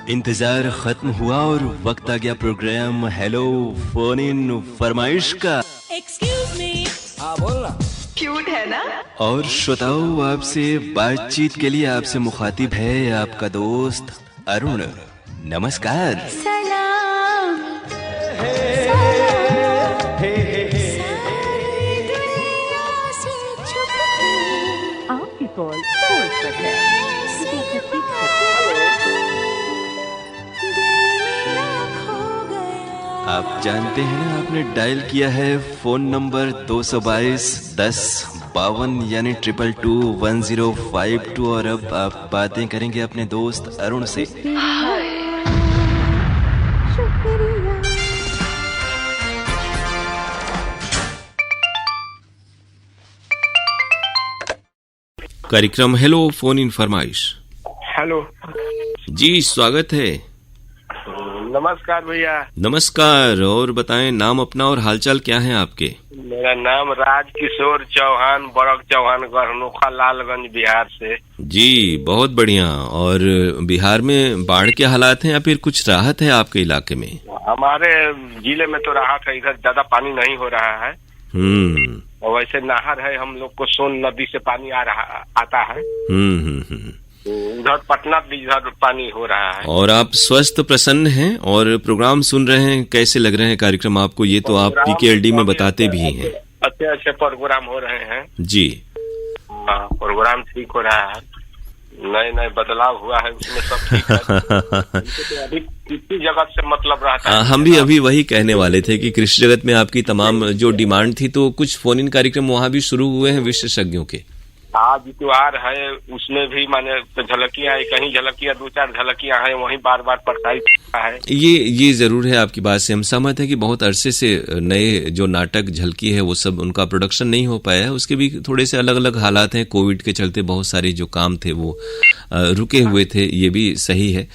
इंतजार खत्म हुआ और वक्त आ गया प्रोग्राम हेलो फोन इन फरमाइश का। Excuse me. हाँ बोलना। क्यूट है ना। और श्रोताओं, आपसे बातचीत के लिए आपसे मुखातिब है आपका दोस्त अरुण। नमस्कार। सलाम सारी दुनिया से छुप के आपकी कॉल होल्ड पर है। आप जानते हैं ना, आपने डायल किया है फोन नंबर 222 10 52 यानी 2221 और अब आप बातें करेंगे अपने दोस्त अरुण से। कार्यक्रम हेलो फोन इन फरमाइश। हेलो जी, स्वागत है। नमस्कार भैया। नमस्कार। और बताएं नाम अपना और हालचाल क्या है आपके? मेरा नाम राजकिशोर चौहान, बड़क चौहान, गढ़नोखा, लालगंज, बिहार से। जी, बहुत बढ़िया। और बिहार में बाढ़ के हालात हैं या फिर कुछ राहत है आपके इलाके में? हमारे जिले में तो राहत है, इधर ज्यादा पानी नहीं हो रहा है। और वैसे नहर है, हम लोग को सोन नदी से पानी आता है। उधर पटना भी इधर पानी हो रहा है। और आप स्वस्थ प्रसन्न हैं और प्रोग्राम सुन रहे हैं, कैसे लग रहे हैं कार्यक्रम आपको? ये तो आप पीकेएलडी में बताते भी हैं। अच्छे अच्छे प्रोग्राम हो रहे हैं जी। हाँ, प्रोग्राम ठीक हो रहा है, नए नए बदलाव हुआ है उसमें, सब ठीक है। तो अभी कृषि जगत से मतलब रहता है। हम भी अभी वही कहने वाले थे कि कृषि जगत में आपकी तमाम जो डिमांड थी, तो कुछ फोन इन कार्यक्रम वहाँ भी शुरू हुए हैं विशेषज्ञों के। आज त्योहार है, उसमें भी माने झलकियां, कहीं झलकियां, 2-4 झलकियां हैं, वहीं बार बार प्रसारित है। ये जरूर है, आपकी बात से हम सहमत है कि बहुत अरसे से नए जो नाटक झलकी है वो सब उनका प्रोडक्शन नहीं हो पाया है। उसके भी थोड़े से अलग अलग हालात हैं। कोविड के चलते बहुत सारे जो काम थे वो रुके हुए थे, ये भी सही है।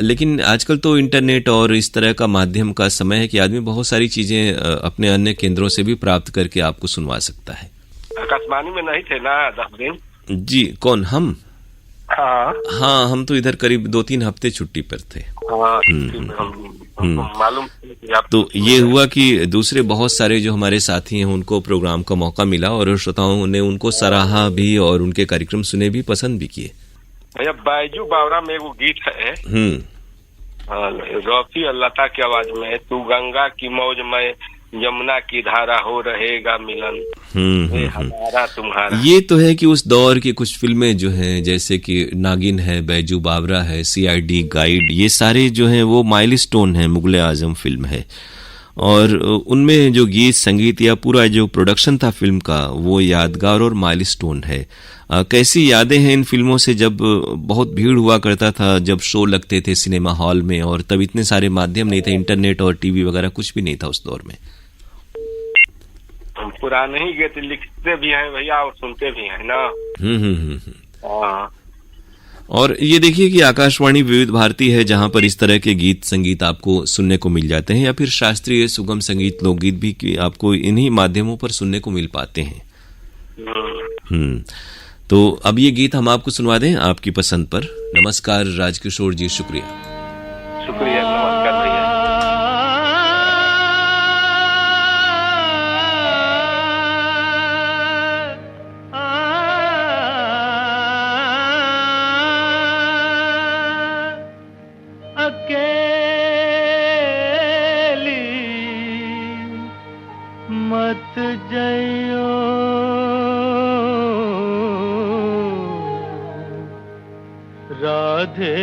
लेकिन आजकल तो इंटरनेट और इस तरह का माध्यम का समय है कि आदमी बहुत सारी चीजें अपने अन्य केंद्रों से भी प्राप्त करके आपको सुनवा सकता है। आकाशवाणी में नहीं थे ना 10 दिन? जी। कौन? हम? हाँ, हम तो इधर करीब 2-3 हफ्ते छुट्टी पर थे। मालूम। तो ये हुआ कि दूसरे बहुत सारे जो हमारे साथी हैं उनको प्रोग्राम का मौका मिला और श्रोताओं ने उनको सराहा भी और उनके कार्यक्रम सुने भी, पसंद भी किए। भैया बैजू बावरा में वो गीत है, रफी और लता की आवाज में, तू गंगा की मौज में यमुना की धारा हो रहेगा मिलन हमारा तुम्हारा। ये तो है कि उस दौर की कुछ फिल्में जो हैं, जैसे कि नागिन है, बैजू बावरा है, सीआईडी गाइड, ये सारे जो हैं वो माइलस्टोन है, मुगले आजम फिल्म है। और उनमें जो गीत संगीत या पूरा जो प्रोडक्शन था फिल्म का, वो यादगार और माइलस्टोन है। कैसी यादें हैं इन फिल्मों से, जब बहुत भीड़ हुआ करता था, जब शो लगते थे सिनेमा हॉल में, और तब इतने सारे माध्यम नहीं थे, इंटरनेट और टीवी वगैरह कुछ भी नहीं था उस दौर में। हम पुराने ही गीत लिखते भी हैं भैया और सुनते भी हैं ना। और ये देखिए कि आकाशवाणी विविध भारती है, जहां पर इस तरह के गीत संगीत आपको सुनने को मिल जाते हैं, या फिर शास्त्रीय सुगम संगीत लोकगीत भी कि आपको इन्हीं माध्यमों पर सुनने को मिल पाते हैं। तो अब ये गीत हम आपको सुनवा दें आपकी पसंद पर। नमस्कार राजकिशोर जी, शुक्रिया। शुक्रिया, नमस्कार भैया। मत जइयो राधे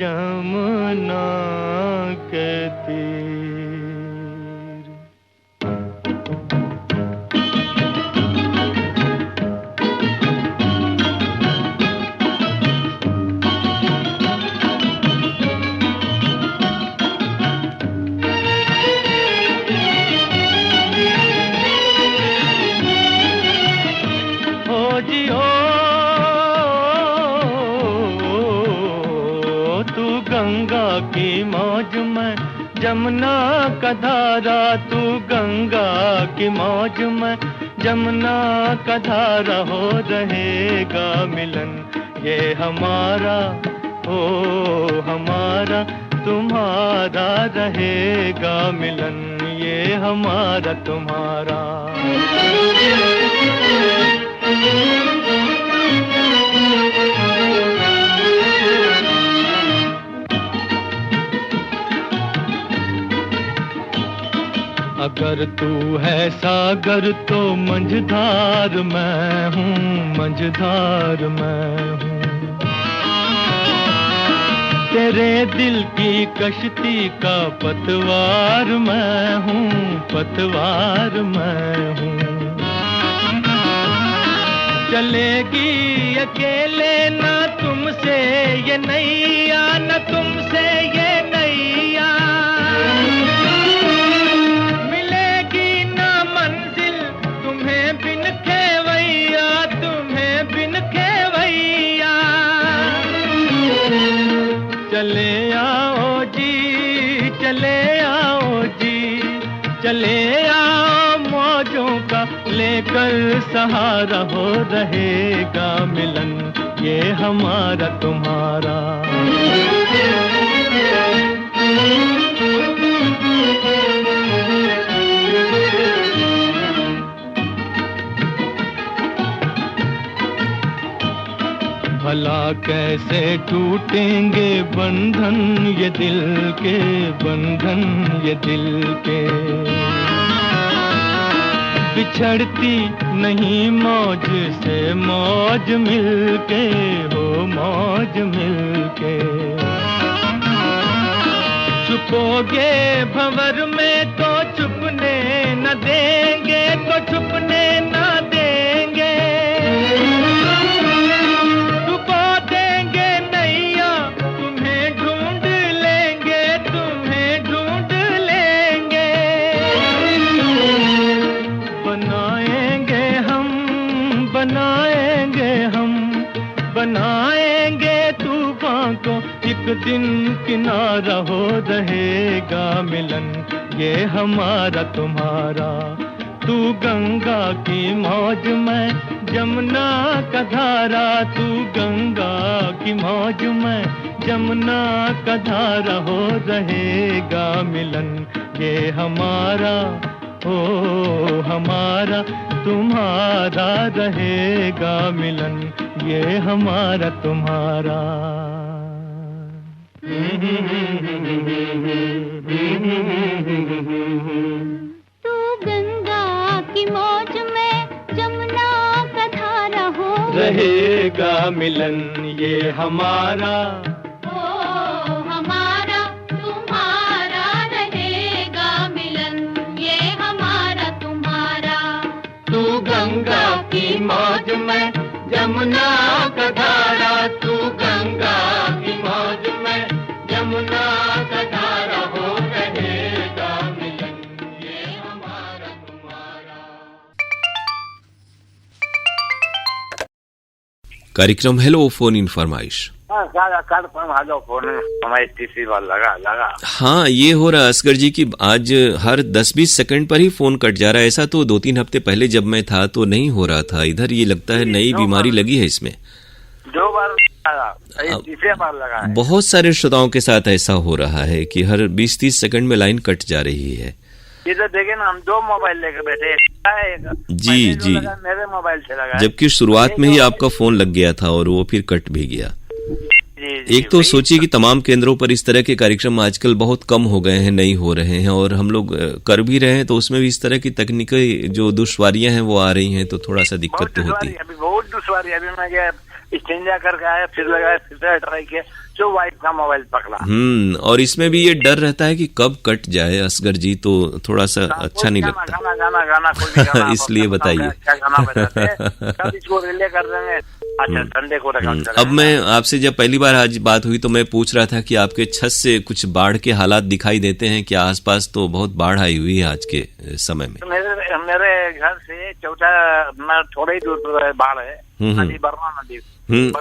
जमुना के तीर। गंगा की मौज में जमुना का धारा, तू गंगा की मौज में जमुना का धारा हो रहेगा मिलन, ये हमारा ओ हमारा तुम्हारा रहेगा मिलन, ये हमारा तुम्हारा। अगर तू है सागर तो मंझधार मैं हूँ, मंझधार मैं हूँ। तेरे दिल की कश्ती का पतवार मैं हूँ, पतवार मैं हूँ। चलेगी अकेले ना तुमसे ये नैया, न तुमसे ये नैया, मिलेगी ना मंजिल तुम्हें बिन खेवैया, तुम्हें बिन खेवैया। चले आओ जी, चले आओ जी, चले आओ मौजों का लेकर सहारा, हो रहेगा मिलन, ये हमारा तुम्हारा। भला कैसे टूटेंगे बंधन ये दिल के, बंधन ये दिल के। बिछड़ती नहीं मौज से मौज मिलके, हो मौज मिलके। छुपोगे भंवर में तो छुपने न देंगे, तो छुपने न देंगे। छुपा देंगे नैया तुम्हें ढूंढ लेंगे, तुम्हें ढूंढ लेंगे। बनाएंगे हम, बनाएंगे हम, बनाएंगे तूफान को एक दिन किनारा, हो रहेगा मिलन, ये हमारा तुम्हारा। तू गंगा की मौज में जमुना का धारा, तू गंगा की मौज में जमुना का धारा, हो रहेगा मिलन, ये हमारा ओ हमारा तुम्हारा रहेगा मिलन, ये हमारा तुम्हारा। तू गंगा की मौज में जमुना का धारा, हो रहेगा मिलन, ये हमारा ओ हमारा तुम्हारा रहेगा मिलन, ये हमारा तुम्हारा। तू गंगा की मौज में जमुना का धारा, तू गंगा की मौज में जमुना का धारा, हो रहेगा मिलन, ये हमारा तुम्हारा। कार्यक्रम हेलो फोन इन फरमाइश। हेलो फोन हमारे तीसरी बार लगा। हाँ, ये हो रहा असगर जी कि आज हर 10-20 सेकंड पर ही फोन कट जा रहा है। ऐसा तो 2-3 हफ्ते पहले जब मैं था तो नहीं हो रहा था। इधर ये लगता है नई बीमारी लगी है इसमें। 2 बार लगा, तीसरी बार लगा है। बहुत सारे श्रोताओं के साथ ऐसा हो रहा है कि हर 20-30 सेकंड में लाइन कट जा रही है। इधर देखे ना, हम 2 मोबाइल लेकर बैठे हैं। जी जी, मेरे मोबाइल से लगा, जबकि शुरुआत में ही आपका फोन लग गया था और वो फिर कट भी गया। एक तो सोचिए कि तमाम केंद्रों पर इस तरह के कार्यक्रम आजकल बहुत कम हो गए हैं, नहीं हो रहे हैं, और हम लोग कर भी रहे हैं तो उसमें भी इस तरह की तकनीकी जो दुश्वारियां हैं वो आ रही हैं, तो थोड़ा सा दिक्कत तो होती है। अभी बहुत दुश्वारी। अभी मैं गया स्टेंजा करके आया, फिर लगाया, फिर से ट्राई किया, जो वाइफ का मोबाइल पकड़ा। और इसमें भी ये डर रहता है कि कब कट जाए असगर जी, तो थोड़ा सा अच्छा नहीं लगता। गाना इसलिए बताइए। इसको रिले कर देंगे। अच्छा, संडे को रखा। अब मैं आपसे जब पहली बार आज बात हुई तो मैं पूछ रहा था कि आपके छत से कुछ बाढ़ के हालात दिखाई देते हैं क्या? आसपास तो बहुत बाढ़ आई हुई है आज के समय में। मेरे घर से चौथा थोड़ा ही दूर पर बाढ़ है, नदी बर्मा नदी।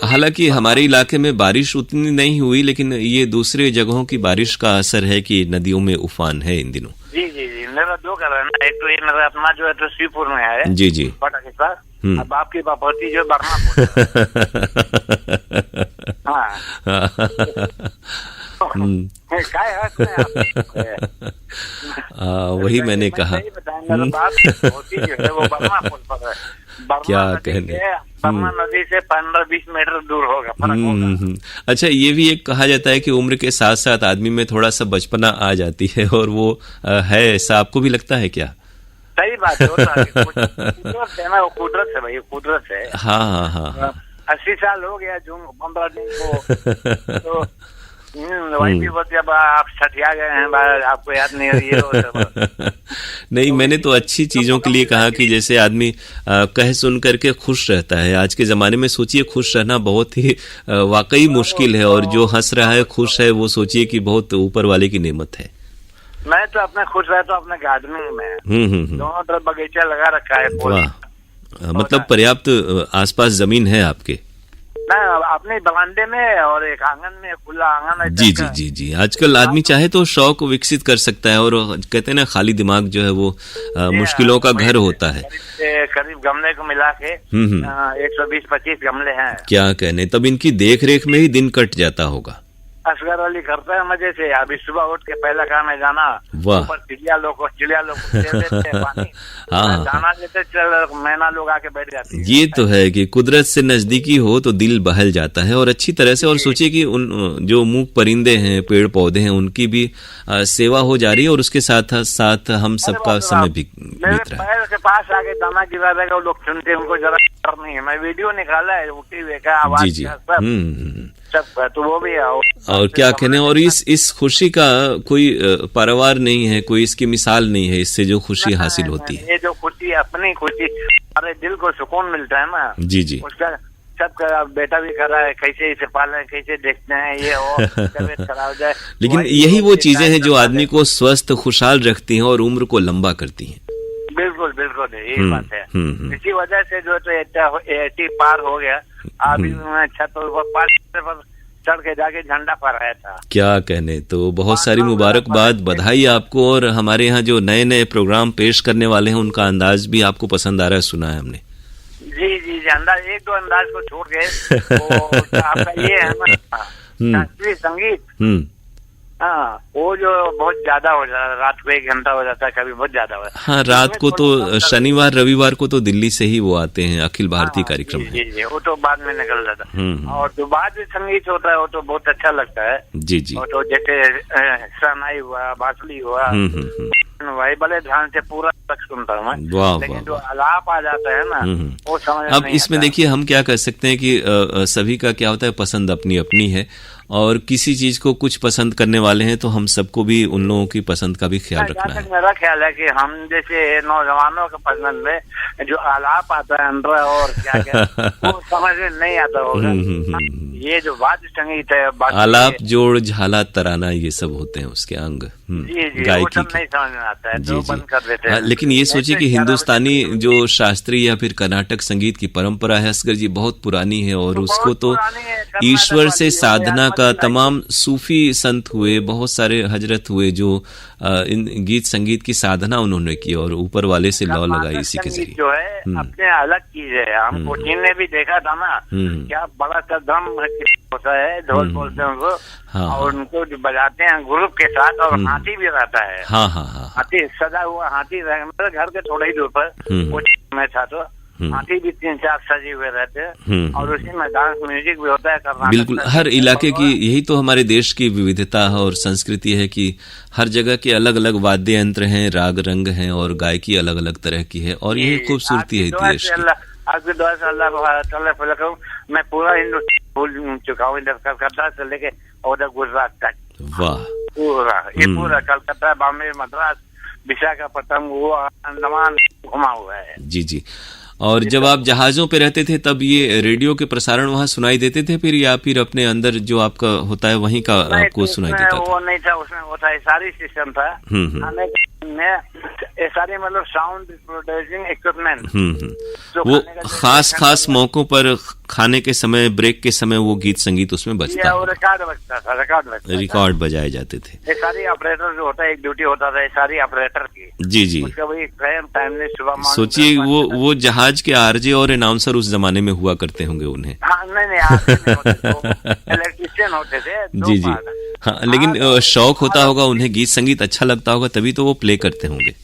हालांकि हमारे इलाके में बारिश उतनी नहीं हुई, लेकिन ये दूसरे जगहों की बारिश का असर है कि नदियों में उफान है इन दिनों। जी जी जी, मेरा दो घर है ना, एक तो ये मेरा अपना जो है तो श्रीपुर में है जी जी। पटाखे का, अब आपकी बापौती जो बर्मा हाँ क्या है वही मैंने कहा। मेरा बापौती जो है वो बर्मा पुल पर है, क्या कहने, बर्मा नदी से 15-20 मीटर दूर होगा, फर्क होगा। अच्छा, ये भी एक कहा जाता है कि उम्र के साथ साथ आदमी में थोड़ा सा बचपना आ जाती है, और वो है ऐसा, आपको भी लगता है क्या? सही बात है, कुदरत है ना, वो कुदरत है भाई, कुदरत है। हाँ हाँ हाँ 80 साल हो गया जून 15 दिन को, तो वही भी बोलते अब आप सठिया गए हैं, आपको याद नहीं हो रही है। नहीं, मैंने तो अच्छी चीजों के लिए कहा कि जैसे आदमी कह सुन करके खुश रहता है। आज के जमाने में सोचिए खुश रहना बहुत ही वाकई मुश्किल है, और जो हंस रहा है खुश है वो सोचिए कि बहुत ऊपर वाले की नेमत है। मैं तो अपने खुश रहता हूँ अपने गार्डनिंग में, दोनों तरफ बगीचा लगा रखा है। वाह, मतलब पर्याप्त आसपास जमीन है आपके? ना, अपने बरामदे में और एक आंगन में, खुला आंगन है। जी जी जी जी। आजकल आदमी चाहे तो शौक विकसित कर सकता है, और कहते हैं ना खाली दिमाग जो है वो मुश्किलों का घर होता है। करीब गमले को मिला के 120-25 गमले हैं। क्या कहने, तब इनकी देख रेख में ही दिन कट जाता होगा। असगर अली करता है मजे से, अभी सुबह उठ के पहला काम है जाना, ऊपर चिड़िया लोग को देते हैं पानी, दाना देते, मैना लोग आके बैठ जाते हैं। ये तो है कि कुदरत से नजदीकी हो तो दिल बहल जाता है, और अच्छी तरह से। और सोचिए कि उन जो मूक परिंदे हैं, पेड़ पौधे हैं, उनकी भी सेवा हो जा रही है, और उसके साथ साथ हम सबका समय भी बीत रहा है। पैर के पास आके दाना गिरा देगा, लोग सुनते हैं, उनको जरा डर नहीं है। मैं वीडियो निकाला है उठी हुए का आवाज। जी जी। सब तो वो भी आओ। और क्या कहने, और इस खुशी का कोई परवार नहीं है, कोई इसकी मिसाल नहीं है, इससे जो खुशी हासिल होती है। ये जो खुशी, अपनी खुशी, अरे दिल को सुकून मिलता है ना। जी जी। उसका सबका बेटा भी कर रहा है, कैसे इसे पालें, कैसे देखते हैं, ये हो तबीयत खराब हो जाए। लेकिन यही वो चीजें हैं जो आदमी को स्वस्थ खुशहाल रखती हैं और उम्र को लंबा करती हैं। बिल्कुल बिल्कुल, यही बात है। इसी वजह से जो तो 80 पार हो गया। अभी मैं छत पर चढ़ के जाके झंडा फहराया था। क्या कहने, तो बहुत सारी मुबारकबाद, बधाई आपको। और हमारे यहाँ जो नए नए प्रोग्राम पेश करने वाले हैं उनका अंदाज भी आपको पसंद आ रहा है, सुना है हमने। जी जी जी, अंदाज एक दो अंदाज को छोड़ के आपका ये है ना शास्त्रीय संगीत, हाँ, वो जो बहुत ज्यादा हो जाता है, रात को 1 घंटा हो जाता है, कभी बहुत ज्यादा हो जाता है। हाँ, रात को तो शनिवार रविवार को तो दिल्ली से ही वो आते हैं, अखिल भारतीय कार्यक्रम जी जी, वो तो बाद में निकल जाता है। और जो बाद में संगीत होता है वो तो बहुत अच्छा लगता है। जी जी। और तो जैसे शहनाई हुआ, बांसुरी हुआ, वही भले ध्यान से पूरा तक सुनता हूँ मैं, लेकिन जो आलाप आ जाता है ना वो समझ। अब इसमें देखिए हम क्या कर सकते हैं कि सभी का क्या होता है, पसंद अपनी अपनी है, और किसी चीज को कुछ पसंद करने वाले हैं तो हम सबको भी उन लोगों की पसंद का भी ख्याल रखना है। मेरा ख्याल है कि हम जैसे नौजवानों का पसंद में जो आलाप आता है अंदर और क्या क्या वो समझ में नहीं आता होगा। ये जो वाद्य संगीत है, आलाप, जोड़, झाला, तराना, ये सब होते हैं उसके अंग गायकी के। नहीं समझ में आता है तो बंद कर देते हैं। लेकिन ये सोचिए कि हिंदुस्तानी जो शास्त्रीय या फिर कर्नाटक संगीत की परंपरा है असगर जी, बहुत पुरानी है, और उसको तो ईश्वर से साधना का तमाम सूफी संत हुए, बहुत सारे हजरत हुए जो इन गीत संगीत की साधना उन्होंने की और ऊपर वाले से लौ लगाई इसी के जरिए। जो है अपने अलग चीज है, हम कोचिन ने भी देखा था ना, क्या बड़ा कदम होता है, ढोल बोलते हैं उनको, और उनको जो बजाते हैं ग्रुप के साथ, और हाथी भी रहता है। हाँ हाँ हाँ, हाथी सजा हुआ हाथी, मेरे घर के थोड़े ही दूर पर कोचिन में था, तो हाथी भी 3-4 सजे हुए रहते हैं, और उसी में डांस म्यूजिक भी होता है। बिल्कुल, हर इलाके की यही तो हमारे देश की विविधता है और संस्कृति है कि हर जगह के अलग अलग वाद्य यंत्र हैं, राग रंग हैं, और गायकी अलग अलग तरह की है, और यही खूबसूरती है देश की। आपके दुआ से अल्लाह, मैं पूरा हिंदुस्तान भूल चुका हूँ, इधर कलकत्ता से लेके उधर गुजरात तक। वाह, पूरा कलकत्ता, बॉम्बे, मद्रास, विशाखापट्टनम, गोवा, अंडमान घुमा हुआ है। जी जी। और जब आप जहाजों पे रहते थे तब ये रेडियो के प्रसारण वहाँ सुनाई देते थे फिर, या फिर अपने अंदर जो आपका होता है वहीं का आपको सुनाई देता था? वो नहीं था, उसमें वो था सारी सिस्टम था। ये सारी मतलब साउंड प्रोड्यूसिंग इक्विपमेंट वो खास मौकों पर खाने के समय, ब्रेक के समय वो गीत संगीत उसमें बजता है, रिकॉर्ड बजता था, रिकॉर्ड बजाए जाते थे। ये सारी ऑपरेटर जो होता है, एक ड्यूटी होता था ये सारी ऑपरेटर की। जी जी, उसका वही टाइमली सुबह। सोचिए वो जहाज के आरजे और अनाउंसर उस जमाने में हुआ करते होंगे उन्हें। हाँ, नहीं इलेक्ट्रिशियन होते थे। जी जी, हाँ, लेकिन शौक होता होगा उन्हें, गीत संगीत अच्छा लगता होगा, तभी तो वो प्ले करते होंगे।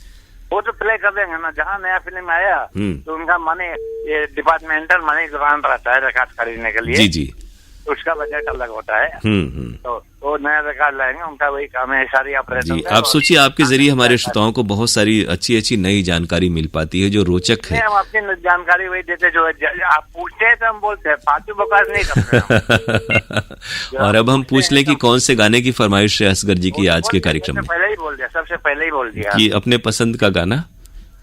वो तो प्ले कर देंगे ना, जहाँ नया फिल्म आया तो उनका मनी, ये डिपार्टमेंटल मनी ग्रांट रहता है रिकॉर्ड खरीदने के लिए। जी जी, उसका बजट अलग होता है। तो वो नया रिकॉर्ड लाएंगे, उनका वही काम है, सारी ऑपरेशन। जी, आप सोचिए आपके जरिए हमारे श्रोताओं को बहुत सारी अच्छी नई जानकारी मिल पाती है जो रोचक है। हम अपनी जानकारी वही देते जो आप पूछते हैं तो हम बोलते हैं, फालतू बकवास नहीं करते। और अब हम पूछ लें कि कौन से गाने की फरमाइश है असगर जी की आज के कार्यक्रम में? पहले ही बोल दिया, सबसे पहले ही बोल दिया कि अपने पसंद का गाना।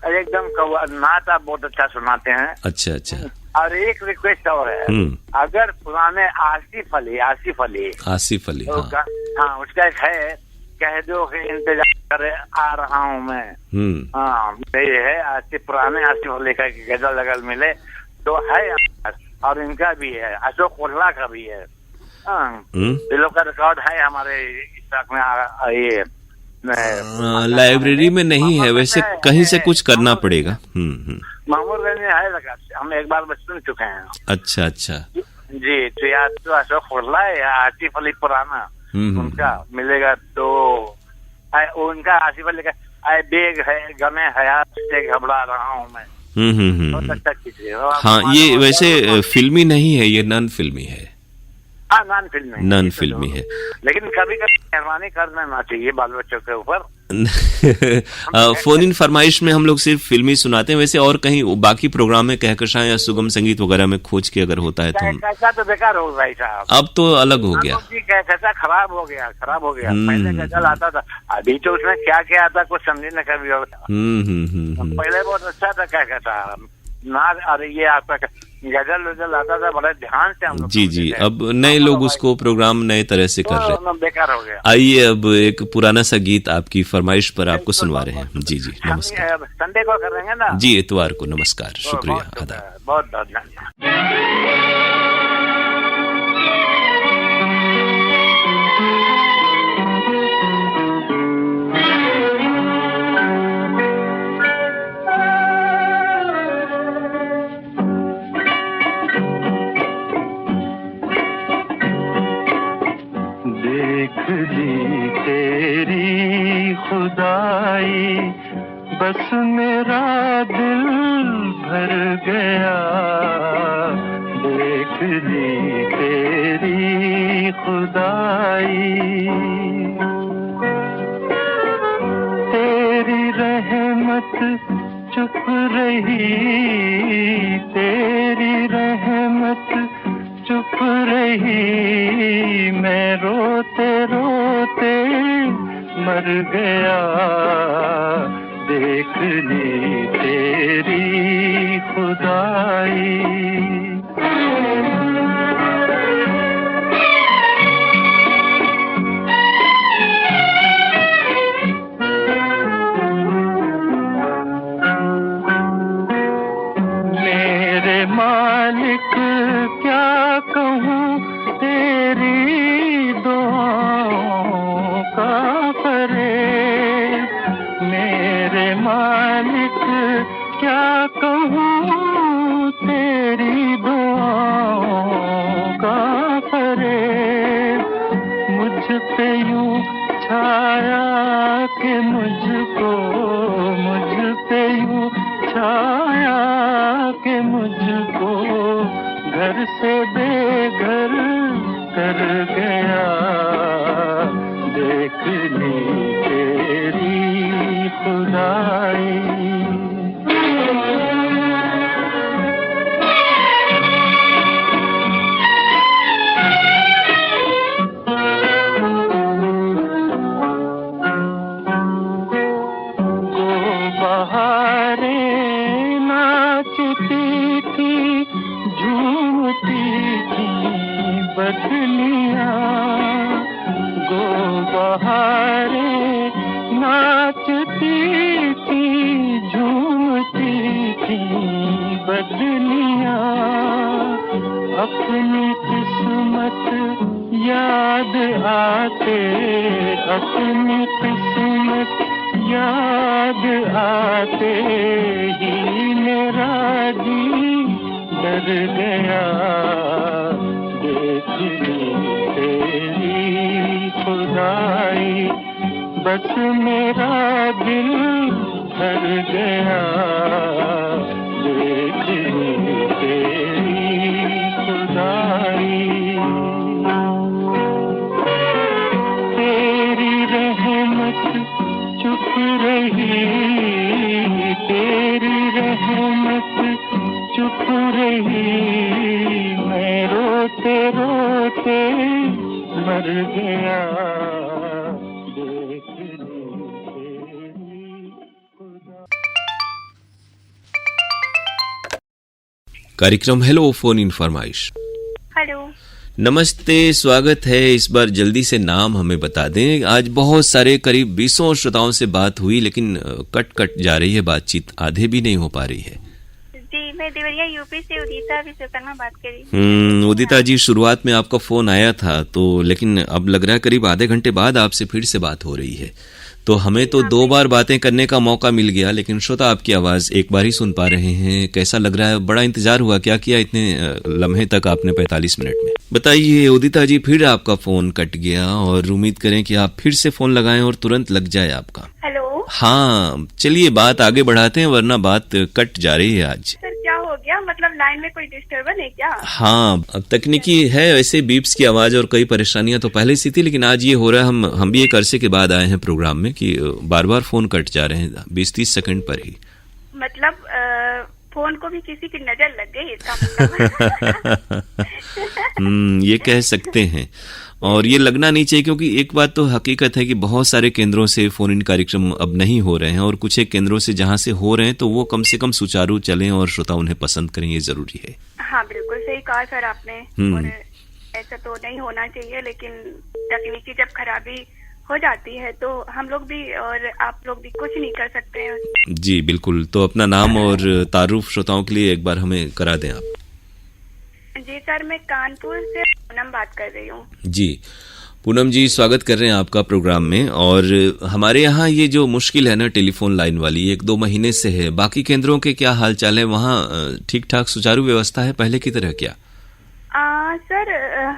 एकदम नात आप बहुत अच्छा सुनाते हैं। अच्छा। और एक रिक्वेस्ट और है, अगर पुराने आसिफ अली तो हाँ, उसका एक है, कह दो कि इंतजार करे आ रहा हूँ मैं। हाँ, ये है आसिफ, पुराने आसिफ अली का गजल लगल मिले तो है, और इनका भी है, अशोक उल्ला का भी है। दिलों का रिकॉर्ड है हमारे इस में। ये लाइब्रेरी में नहीं है वैसे, कहीं से कुछ करना पड़ेगा। महमूदगंज में है लगा, हम एक बार बस सुन चुके हैं। अच्छा जी, तो या तो अशोक उल्ला या आसिफ अली पुराना उनका मिलेगा तो उनका आसिफ अली का बेग है, गमे हयात से घबरा रहा हूँ मैं। बहुत अच्छा चीज है। हाँ, ये वैसे फिल्मी नहीं है, ये नॉन फिल्मी है। हाँ, नॉन फिल्मी है, लेकिन कभी मेहरबानी कर देना चाहिए बाल बच्चों के ऊपर। फोन इन फरमाइश में हम लोग सिर्फ फिल्मी सुनाते हैं, वैसे और कहीं बाकी प्रोग्राम में कहकशां या सुगम संगीत वगैरह में खोज के अगर होता है तो हम तो बेकार हो भाई साहब, अब तो अलग हो गया। कहकशां खराब हो गया। पहले गजल आता था, अभी तो उसमें क्या आता कुछ समझे न कभी होता। पहले बहुत अच्छा था कहकशां ना, अरे ये आपका गजल आता था बड़े ध्यान से हम लोग। जी, अब नए लोग उसको प्रोग्राम नए तरह से कर रहे हैं, बेकार हो गया। आइए अब एक पुराना सा गीत आपकी फरमाइश पर आपको सुनवा रहे हैं। जी नमस्कार। संडे को करेंगे ना? जी, इतवार को। नमस्कार, शुक्रिया, आदाब। बहुत धन्यवाद। खुदाई बस मेरा दिल भर गया, देख ली तेरी खुदाई। तेरी रहमत चुप रही, तेरी रहमत चुप रही, मैं रोते रोते मर गया, देख ली तेरी खुदाई। मेरे मालिक क्या कहूँ तेरी दुआओं का फरेब, मेरे मालिक क्या कहूँ तेरी दुआओं का फरेब। मुझ पे यूं छाया कि मुझको, मुझ पे यूं छाया कि मुझको घर से बेघर कर गया, देख ली तेरी खुदाई। गो बहारे नाचती थी, बदलियां अपनी किस्मत याद आते, अपनी किस्मत याद आते ही मेरा जी डर गया। देखी तेरी खुदाई बस मेरा दिल डर गया। देखी तेरी खुदाई तेरी रहमत चुप रही, तेरी रहमत चुप रही। मैं रोते रोते मर गया। कार्यक्रम हेलो फोन इन फरमाइश। हेलो, नमस्ते, स्वागत है। इस बार जल्दी से नाम हमें बता दें। आज बहुत सारे करीब 20 श्रोताओं से बात हुई, लेकिन कट जा रही है बातचीत, आधे भी नहीं हो पा रही है। जी मैं देवरिया यूपी से उदिता विश्वकर्मा बात कर रही हूँ। उदिता जी, शुरुआत में आपका फोन आया था तो, लेकिन अब लग रहा है करीब आधे घंटे बाद आपसे फिर से बात हो रही है। तो हमें तो 2 बार बातें करने का मौका मिल गया, लेकिन श्रोता आपकी आवाज एक बार ही सुन पा रहे हैं। कैसा लग रहा है? बड़ा इंतजार हुआ, क्या किया इतने लम्हे तक आपने 45 मिनट में? बताइए उदिता जी, फिर आपका फोन कट गया और उम्मीद करें कि आप फिर से फोन लगाएं और तुरंत लग जाए आपका। हेलो, हाँ, चलिए बात आगे बढ़ाते हैं, वरना बात कट जा रही है आज। सर क्या हो गया? मतलब लाइन में कोई डिस्टर्बेंस है क्या? हाँ, अब तकनीकी है, ऐसे बीप्स की आवाज और कई परेशानियां तो पहले से थी, लेकिन आज ये हो रहा है। हम भी एक अरसे के बाद आए हैं प्रोग्राम में कि बार बार फोन कट जा रहे हैं 20-30 सेकंड पर ही। मतलब फोन को भी किसी की नजर लग गई इसका मतलब। ये कह सकते हैं, और ये लगना नहीं चाहिए, क्योंकि एक बात तो हकीकत है कि बहुत सारे केंद्रों से फोन इन कार्यक्रम अब नहीं हो रहे हैं, और कुछ एक केंद्रों से जहां से हो रहे हैं तो वो कम से कम सुचारू चलें और श्रोता उन्हें पसंद करें, ये जरूरी है। हाँ बिल्कुल सही कहा सर आपने। और ऐसा तो नहीं होना चाहिए, लेकिन तकनीकी जब खराबी हो जाती है तो हम लोग भी और आप लोग भी कुछ नहीं कर सकते हैं। जी बिल्कुल। तो अपना नाम और तारुफ श्रोताओं के लिए एक बार हमें करा दें आप। जी सर, मैं कानपुर से पूनम बात कर रही हूँ। जी पूनम जी, स्वागत कर रहे हैं आपका प्रोग्राम में। और हमारे यहाँ ये जो मुश्किल है ना टेलीफोन लाइन वाली, 1-2 महीने से है। बाकी केंद्रों के क्या हाल चाल है? वहाँ ठीक ठाक सुचारू व्यवस्था है पहले की तरह क्या? सर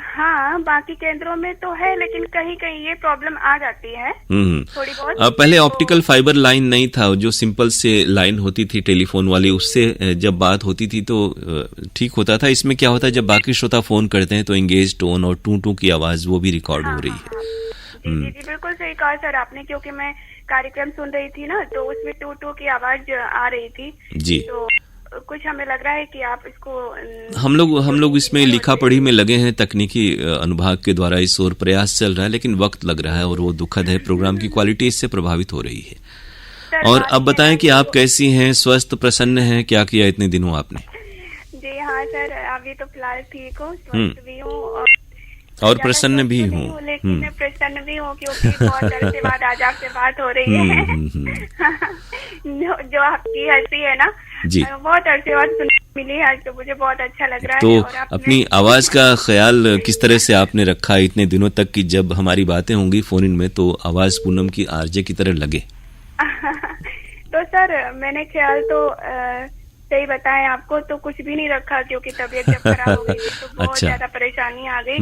हाँ, बाकी केंद्रों में तो है, लेकिन कहीं कहीं ये प्रॉब्लम आ जाती है थोड़ी बहुत। पहले ऑप्टिकल फाइबर लाइन नहीं था, जो सिंपल से लाइन होती थी टेलीफोन वाली, उससे जब बात होती थी तो ठीक होता था। इसमें क्या होता है, जब बाकी श्रोता फोन करते हैं तो एंगेज टोन और टू टू की आवाज वो भी रिकॉर्ड हो रही है। जी बिल्कुल सही कहा सर आपने, क्योंकि मैं कार्यक्रम सुन रही थी ना, तो उसमें टू टू की आवाज आ रही थी। जी, तो कुछ हमें लग रहा है कि आप इसको, हम लोग इसमें लिखा पढ़ी में लगे हैं, तकनीकी अनुभाग के द्वारा इस ओर प्रयास चल रहा है, लेकिन वक्त लग रहा है और वो दुखद है। प्रोग्राम की क्वालिटी इससे प्रभावित हो रही है। और अब बताएं कि आप कैसी हैं, स्वस्थ प्रसन्न हैं? क्या किया इतने दिनों आपने? जी हाँ सर, अभी तो फिलहाल ठीक हूँ, स्वस्थ भी हूँ और प्रसन्न भी हूँ। लेकिन मैं प्रसन्न भी हूँ क्योंकि बहुत अरसे बाद आज आपसे बात हो रही है। जो आपकी हंसी है ना, जी, बहुत अरसे बाद मिली है, तो मुझे बहुत अच्छा लग रहा है। तो और अपनी आवाज का ख्याल किस तरह से आपने रखा इतने दिनों तक कि जब हमारी बातें होंगी फोन इन में तो आवाज पूनम की आरजे की तरह लगे? तो सर मैंने ख्याल तो सही बताएं आपको तो कुछ भी नहीं रखा, क्योंकि तबीयत जब खराब हो गई थी तो बहुत ज्यादा परेशानी आ गई।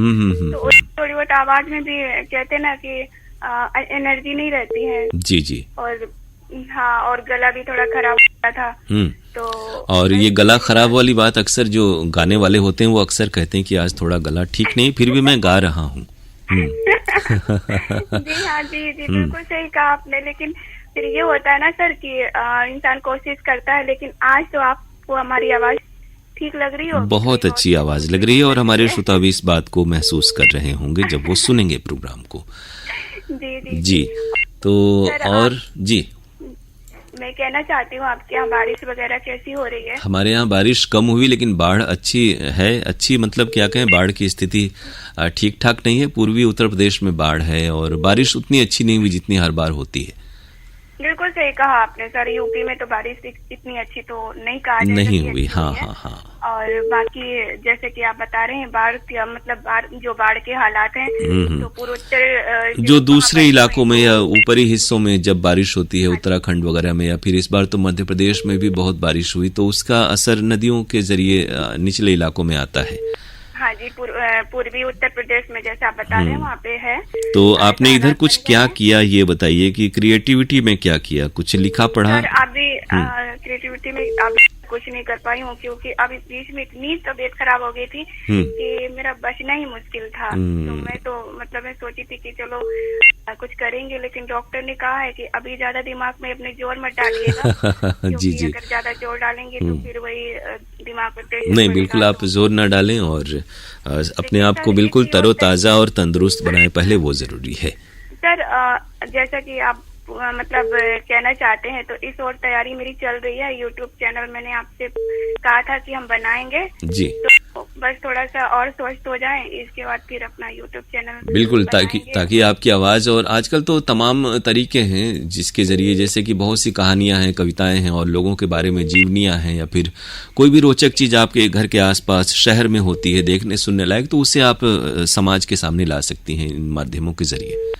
तो थोड़ी बहुत आवाज में भी कहते ना कि एनर्जी नहीं रहती है। जी जी। और हाँ, और गला भी थोड़ा खराब हो गया था। तो और ये गला खराब वाली बात अक्सर जो गाने वाले होते हैं वो अक्सर कहते हैं कि आज थोड़ा गला ठीक नहीं, फिर भी मैं गा रहा हूँ। जी हाँ, जी बिल्कुल सही कहा आपने। लेकिन फिर ये होता है ना सर कि इंसान कोशिश करता है, लेकिन आज तो आपको हमारी आवाज ठीक लग रही हो। बहुत अच्छी आवाज लग रही है और हमारे श्रोता भी इस बात को महसूस कर रहे होंगे जब वो सुनेंगे प्रोग्राम को। जी तो और जी मैं कहना चाहती हूँ, आपके यहाँ बारिश वगैरह कैसी हो रही है? हमारे यहाँ बारिश कम हुई, लेकिन बाढ़ अच्छी है। अच्छी मतलब क्या कहें, बाढ़ की स्थिति ठीक ठाक नहीं है। पूर्वी उत्तर प्रदेश में बाढ़ है और बारिश उतनी अच्छी नहीं हुई जितनी हर बार होती है। बिल्कुल सही कहा आपने सर। यूपी में तो बारिश इतनी अच्छी तो नहीं कहा जाए नहीं हुई। हाँ हाँ हाँ। और बाकी जैसे कि आप बता रहे हैं बाढ़ के मतलब जो बाढ़ के हालात हैं तो पूर्वोत्तर जो दूसरे इलाकों में या ऊपरी हिस्सों में जब बारिश होती है, उत्तराखंड वगैरह में, या फिर इस बार तो मध्य प्रदेश में भी बहुत बारिश हुई, तो उसका असर नदियों के जरिए निचले इलाकों में आता है। हाँ जी, पूर्वी उत्तर प्रदेश में जैसे आप बता रहे हैं वहाँ पे है। तो आपने इधर कुछ क्या किया ये बताइए कि क्रिएटिविटी में क्या किया, कुछ लिखा पढ़ा? सर अभी क्रिएटिविटी में अभी कुछ नहीं कर पाई हूँ क्योंकि अभी बीच में इतनी तबीयत खराब हो गई थी कि मेरा बचना ही मुश्किल था। तो मैं सोची थी कि चलो कुछ करेंगे, लेकिन डॉक्टर ने कहा है कि अभी ज्यादा दिमाग में अपने जोर मत डालिएगा। जी जी। अगर ज्यादा जोर डालेंगे तो फिर वही दिमाग पर प्रेशर नहीं, बिल्कुल आप जोर ना डालें और अपने आप को बिल्कुल तरोताजा और तंदुरुस्त बनाएं, पहले वो जरूरी है। सर जैसा कि आप मतलब कहना चाहते हैं तो इस और तैयारी मेरी चल रही है। यूट्यूब चैनल मैंने आपसे कहा था कि हम बनाएंगे जी, तो बस थोड़ा सा और स्वस्थ हो जाएं, इसके बाद फिर अपना यूट्यूब चैनल बिल्कुल, ताकि आपकी आवाज, और आजकल तो तमाम तरीके हैं जिसके जरिए, जैसे कि बहुत सी कहानियां हैं, कविताएं हैं और लोगों के बारे में जीवनियां हैं, या फिर कोई भी रोचक चीज आपके घर के आसपास शहर में होती है देखने सुनने लायक, तो उसे आप समाज के सामने ला सकती हैं इन माध्यमों के जरिए।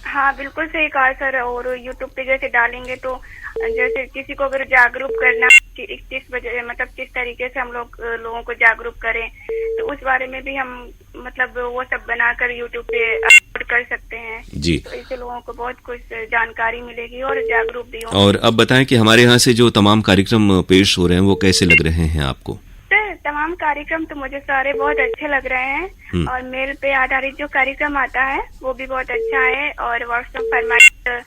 हाँ बिल्कुल सही कहा सर। और यूट्यूब पे जैसे डालेंगे तो जैसे किसी को अगर जागरूक करना किस वजह मतलब किस तरीके से हम लोगों को जागरूक करें, तो उस बारे में भी हम मतलब वो सब बनाकर यूट्यूब पे अपलोड कर सकते हैं जी। तो इससे लोगों को बहुत कुछ जानकारी मिलेगी और जागरूक भी होंगे। और अब बताएं कि हमारे यहाँ से जो तमाम कार्यक्रम पेश हो रहे हैं वो कैसे लग रहे हैं आपको? तमाम कार्यक्रम तो मुझे सारे बहुत अच्छे लग रहे हैं और मेल पे आधारित जो कार्यक्रम आता है वो भी बहुत अच्छा है। और व्हाट्सएप फॉर्मेट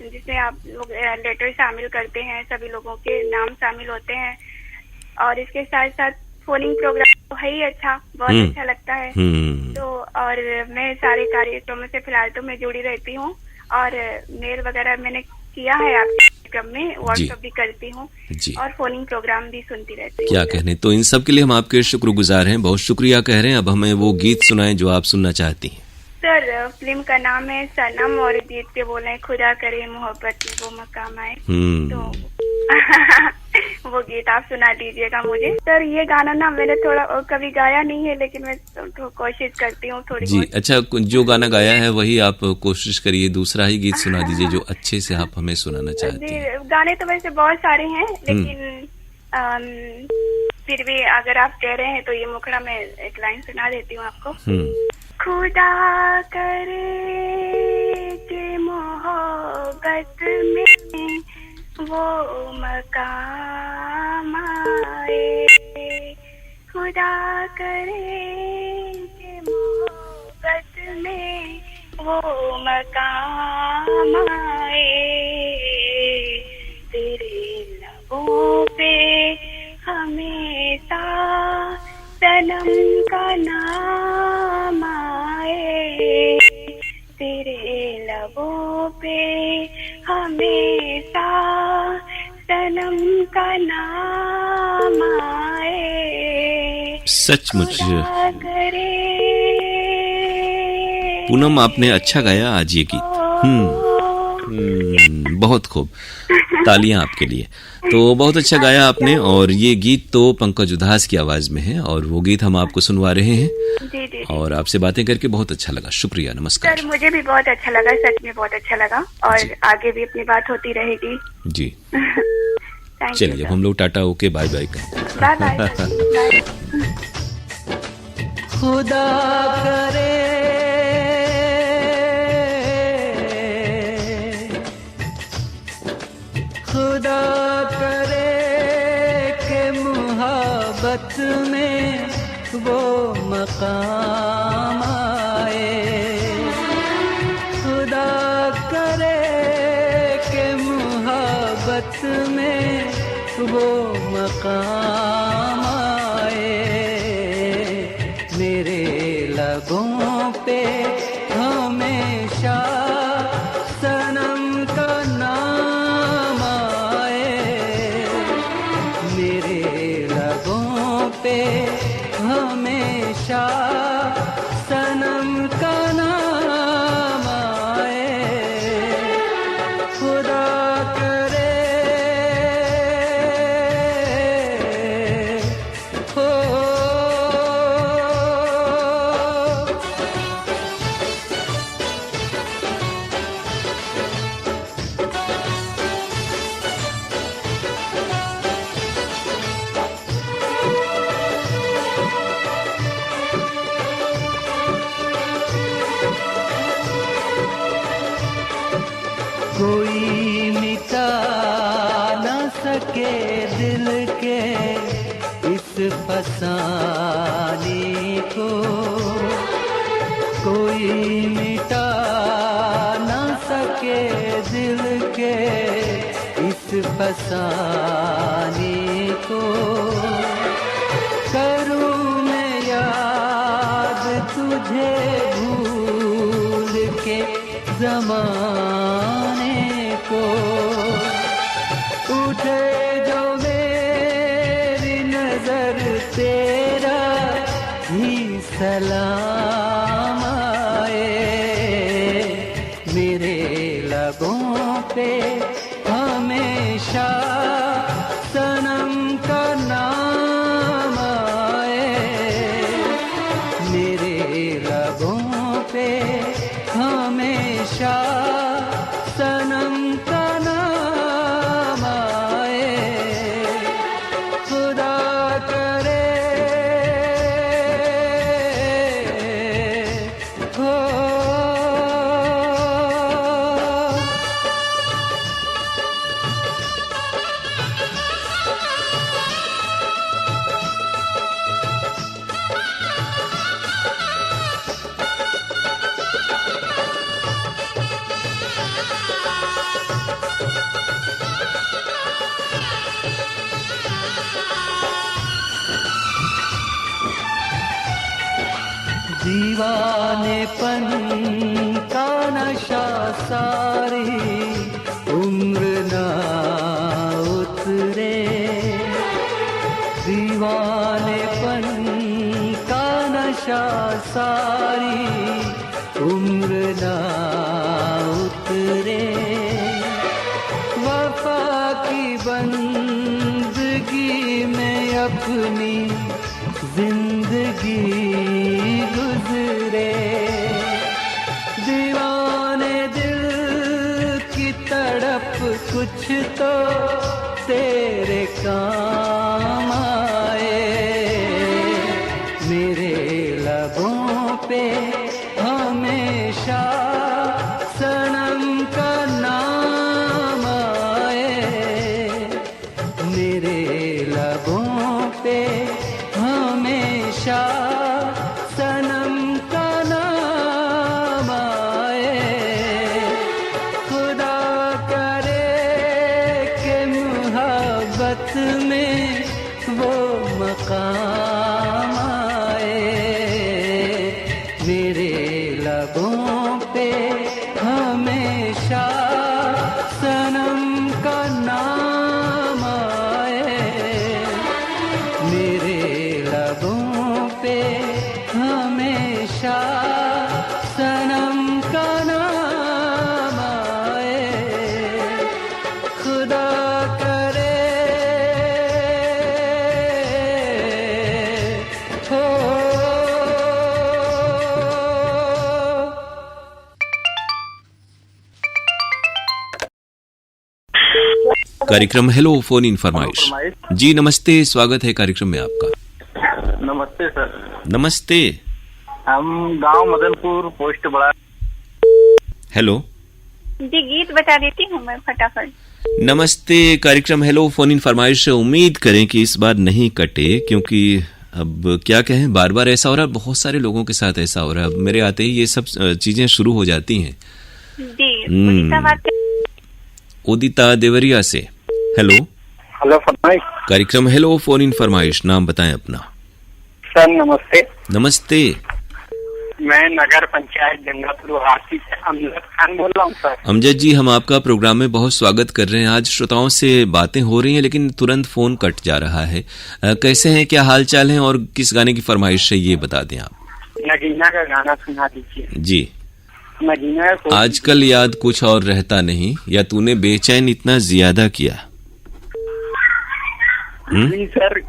जिसमें आप लोग लेटर शामिल करते हैं, सभी लोगों के नाम शामिल होते हैं, और इसके साथ साथ फोनिंग प्रोग्राम तो है ही अच्छा, बहुत अच्छा लगता है। तो और मैं सारे कार्यक्रमों से फिलहाल तो मैं जुड़ी रहती हूँ और मेल वगैरह मैंने किया है आपके कार्यक्रम में, व्हाट्सएप भी करती हूँ और फोनिंग प्रोग्राम भी सुनती रहती हूँ। क्या कहने, तो इन सब के लिए हम आपके शुक्रगुजार हैं, बहुत शुक्रिया कह रहे हैं। अब हमें वो गीत सुनाएं जो आप सुनना चाहती हैं। सर फिल्म का नाम है सनम और गीत के बोले खुदा करे मोहब्बत में वो मकाम आए, तो वो गीत आप सुना दीजिएगा मुझे। सर ये गाना ना मैंने थोड़ा कभी गाया नहीं है, लेकिन मैं कोशिश करती हूँ थोड़ी जी। अच्छा, जो गाना गाया है वही आप कोशिश करिए, दूसरा ही गीत सुना दीजिए जो अच्छे से आप हमें सुनाना चाहते हैं। गाने तो वैसे बहुत सारे हैं, लेकिन फिर भी अगर आप कह रहे हैं तो ये मुखड़ा में एक लाइन सुना देती हूँ आपको। खुदा करे के मोहब्बत में वो मकाम आए, खुदा करे के मोहब्बत में वो मकाम आए, तेरे लबों पे हमेशा सनम का नाम आए, तेरे लबों पे हमेशा सनम का नाम आए। सचमुच पूनम, आपने अच्छा गाया आज ये गीत। बहुत खूब, तालियां आपके लिए। तो बहुत अच्छा गाया आपने, और ये गीत तो पंकज उधास की आवाज में है और वो गीत हम आपको सुनवा रहे हैं। जी। और आपसे बातें करके बहुत अच्छा लगा, शुक्रिया, नमस्कार। सर मुझे भी बहुत अच्छा लगा, सच में बहुत अच्छा लगा, और आगे भी अपनी बात होती रहेगी जी। चलिए हम लोग टाटा ओके बाय बाय कहते हैं। बाय। खुदा करे खुदा करे के मोहब्बत में वो मकाम आए, खुदा करे के मोहब्बत में वो मकाम आए, मेरे लबों पे हमेशा सनम का नाम आए, मेरे लबों पे हमेशा सनम का नाम आए, खुदा फसाने को कोई मिटा न सके दिल के इस फसाने को। करूँ मैं याद तुझे भूल के ज़माने को। उठे जो मेरी नजर तेरा ही सलाम आए। मेरे लबों पे हमेशा सनम का नाम आए। मेरे लबों पे हमेशा सनम का नाम आए। खुदा करे हो दीवानेपन का नशा सारी उम्र ना उतरे। दीवानेपन का नशा सारी उम्र ना उतरे। वफा की बंदगी में अपनी जिंदगी गुजरे। दीवाने दिल की तड़प कुछ तो तेरे काम आए। मेरे लबों पे हमेशा सनम का नाम आए। मेरे लबों पे हमेशा सनम का नाम आए। खुदा करे कि मोहब्बत में वो मकाम आए। मेरे लबों पे हमेशा सनम का नाम आए। मेरे लबों पे हमेशा सनम का नाम आए। खुदा करे हो। कार्यक्रम हेलो फोन इन फरमाइश। जी नमस्ते, स्वागत है कार्यक्रम में आपका। नमस्ते सर। नमस्ते। हम गांव मदनपुर पोस्ट बड़ा। हेलो जी गीत बता देती हूँ मैं फटाफट। नमस्ते, कार्यक्रम हेलो फोन इन फरमाइश। उम्मीद करें कि इस बार नहीं कटे, क्योंकि अब क्या कहें, बार बार ऐसा हो रहा है, बहुत सारे लोगों के साथ ऐसा हो रहा है। अब मेरे आते ही ये सब चीजें शुरू हो जाती हैं। जी उदिता बात उदिता देवरिया से। हेलो हेलो फरमाइश। कार्यक्रम हेलो फोन इन फरमाइश, नाम बताएं अपना। सर नमस्ते। नमस्ते। मैं नगर पंचायत जंगापुर हाथी से अमजद खान बोल रहा हूँ सर। अमजद जी, हम आपका प्रोग्राम में बहुत स्वागत कर रहे हैं। आज श्रोताओं से बातें हो रही हैं लेकिन तुरंत फोन कट जा रहा है। कैसे हैं, क्या हाल चाल है और किस गाने की फरमाइश है ये बता दें आप। नगीना का गाना सुना दीजिए। जी। नगीना आजकल याद कुछ और रहता नहीं, या तूने बेचैन इतना ज्यादा किया। जी सर,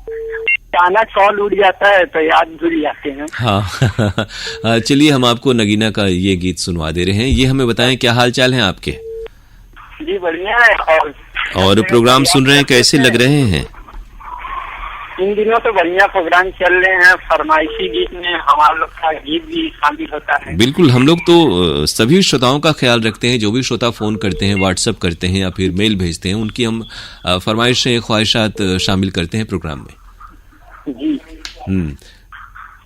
अचानक कॉल उड़ जाता है तो याद भूल जाते हैं। हाँ चलिए हम आपको नगीना का ये गीत सुनवा दे रहे हैं। ये हमें बताएं क्या हाल चाल है आपके। जी बढ़िया है। और प्रोग्राम सुन रहे हैं, कैसे लग रहे हैं। इन दिनों तो बढ़िया प्रोग्राम चल रहे हैं। फरमाइशी गीत में हमारे लोग का गीत भी शामिल होता है। बिल्कुल, हम लोग तो सभी श्रोताओं का ख्याल रखते हैं। जो भी श्रोता फोन करते हैं, व्हाट्सएप करते हैं या फिर मेल भेजते हैं, उनकी हम फरमाइशें ख्वाहिशात शामिल करते हैं प्रोग्राम में। जी।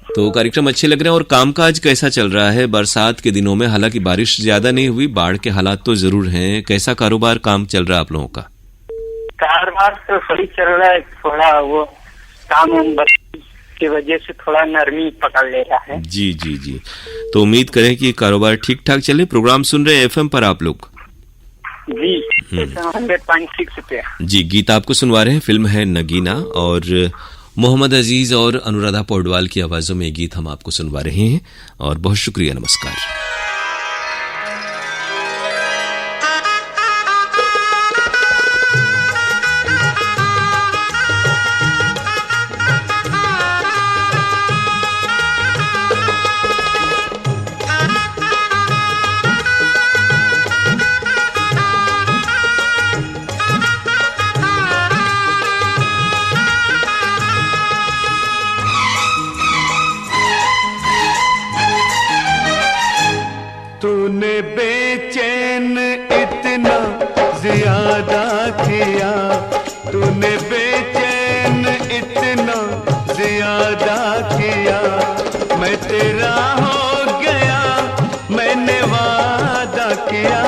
तो कार्यक्रम अच्छे लग रहे हैं। और कामकाज कैसा चल रहा है बरसात के दिनों में? हालांकि बारिश ज्यादा नहीं हुई, बाढ़ के हालात तो जरूर हैं। कैसा कारोबार काम चल रहा है आप लोगों का? कारोबार तो सही चल रहा है, थोड़ा वो काम की वजह से थोड़ा नरमी पकड़ ले रहा है। जी जी जी, तो उम्मीद करें कि कारोबार ठीक ठाक चले। प्रोग्राम सुन रहे हैं एफएम पर आप लोग? जी 100.6 पे। जी, गीत आपको सुनवा रहे हैं, फिल्म है नगीना और मोहम्मद अजीज और अनुराधा पौडवाल की आवाजों में ये गीत हम आपको सुनवा रहे हैं। और बहुत शुक्रिया, नमस्कार। तूने बेचैन इतना ज्यादा किया, तूने बेचैन इतना ज्यादा किया, मैं तेरा हो गया, मैंने वादा किया।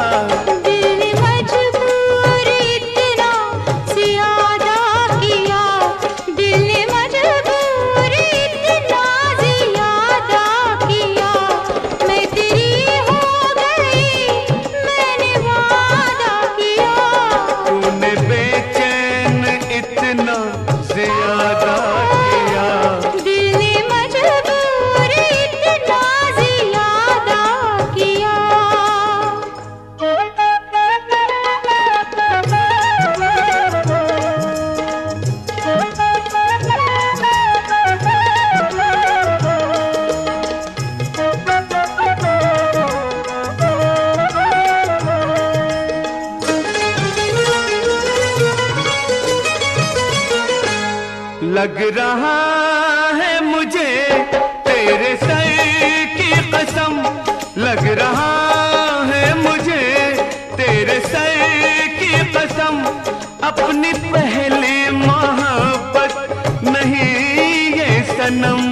लग रहा है मुझे तेरे सर की कसम, लग रहा है मुझे तेरे सर की कसम, अपनी पहली मोहब्बत नहीं ये सनम।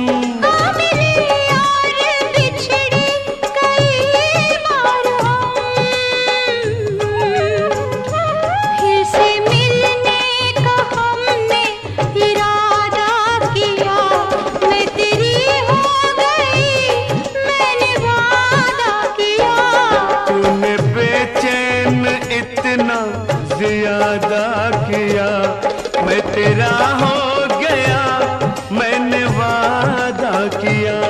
ज्यादा किया, मैं तेरा हो गया, मैंने वादा किया।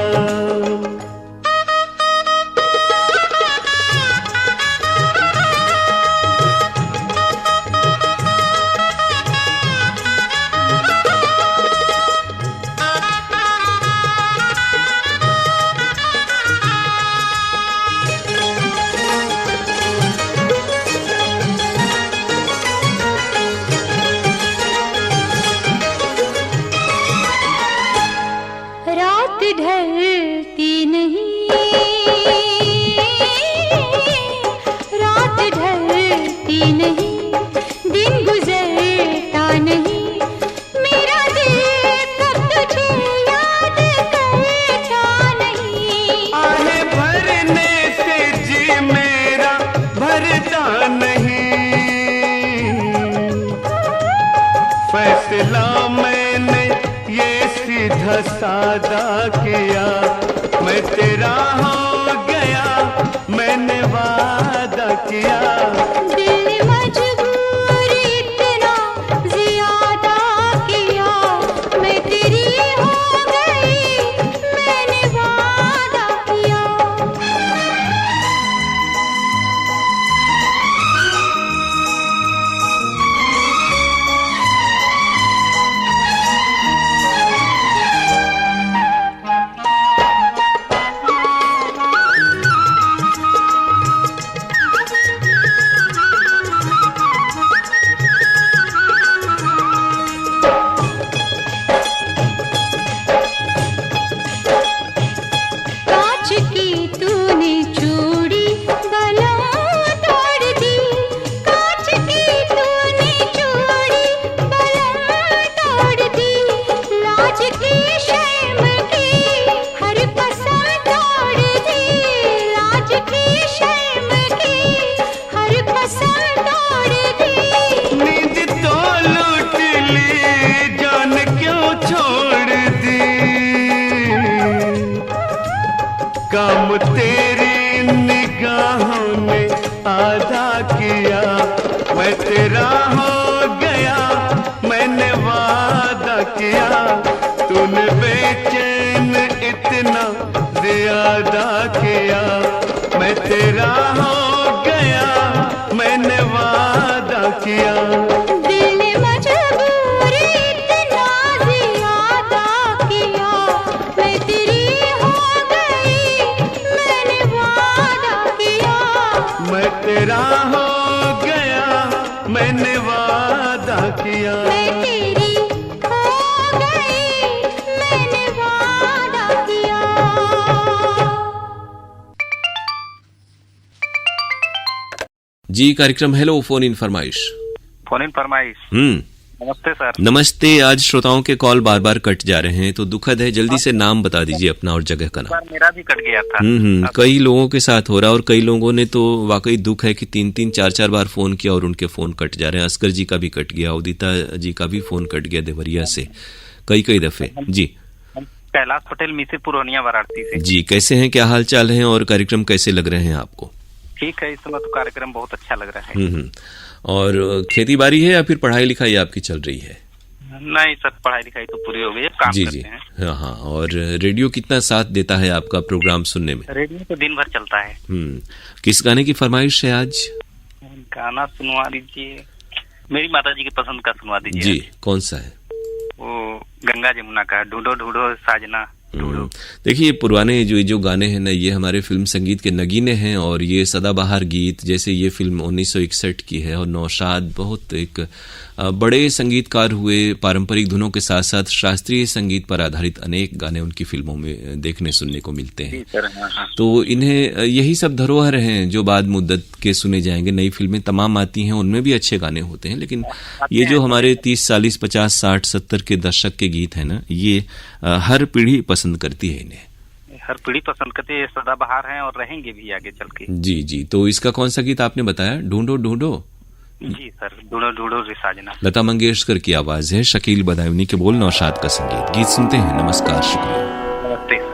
फैसला मैंने ये सीधा सादा किया, मैं तेरा हो गया, मैंने वादा किया। काम तेरी निगाहों ने आधा किया, मैं तेरा हो गया, मैंने वादा किया, तूने बेचैन इतना ज्यादा किया, मैं तेरा हो गया, मैंने वादा किया। तेरा हो गया, मैंने वादा किया। मैं तेरी हो गई, मैंने वादा किया। जी, कार्यक्रम हेलो फोन इन फरमाइश। फोन इन फरमाइश। नमस्ते सर। नमस्ते। आज श्रोताओं के कॉल बार बार कट जा रहे हैं तो दुखद है, जल्दी से नाम बता दीजिए अपना और जगह का नाम। सर मेरा भी कट गया था। कई लोगों के साथ हो रहा है और कई लोगों ने तो वाकई दुख है कि 3-3 4-4 बार फोन किया और उनके फोन कट जा रहे हैं। अस्कर जी का भी कट गया, उदिता जी का भी फोन कट गया देवरिया से कई दफे। जी, कैलाश पटेल मिसेपुर रोनिया वाराणसी से। जी, कैसे हैं, क्या हाल चाल है और कार्यक्रम कैसे लग रहे हैं आपको? ठीक है, इस समय तो कार्यक्रम बहुत अच्छा लग रहा है। और खेती बाड़ी है या फिर पढ़ाई लिखाई आपकी चल रही है? नहीं सर, पढ़ाई लिखाई तो पूरी हो गई है, काम जी करते जी हैं। हाँ। और रेडियो कितना साथ देता है आपका प्रोग्राम सुनने में? रेडियो तो दिन भर चलता है। किस गाने की फरमाइश है आज? गाना सुनवा दीजिए, मेरी माता जी की पसंद का सुनवा दीजिए। जी, कौन सा है? वो गंगा जमुना का, ढूंढो ढूंढो साजना। देखिए, पुराने जो गाने हैं ना, ये हमारे फिल्म संगीत के नगीने हैं और ये सदाबहार गीत, जैसे ये फिल्म 1961 की है और नौशाद बहुत एक बड़े संगीतकार हुए। पारंपरिक धुनों के साथ साथ शास्त्रीय संगीत पर आधारित अनेक गाने उनकी फिल्मों में देखने सुनने को मिलते हैं। तो इन्हें यही सब धरोहर हैं जो बाद मुद्दत के सुने जाएंगे। नई फिल्में तमाम आती हैं, उनमें भी अच्छे गाने होते हैं, लेकिन ये जो हमारे 30, 40, 50, 60, 70 के दशक के गीत हैं ना, ये हर पीढ़ी पसंद करती है इन्हें। हर पीढ़ी पसंद करती है, सदाबहार हैं और रहेंगे भी आगे चल के। जी जी, तो इसका कौन सा गीत आपने बताया? ढूंढो ढूंढो। जी सर, ढूंढो ढूंढो रे साजना। लता मंगेशकर की आवाज है, शकील बदायूनी के बोल, नौशाद का संगीत। गीत सुनते हैं। नमस्कार, शुक्रिया। नमस्ते सर।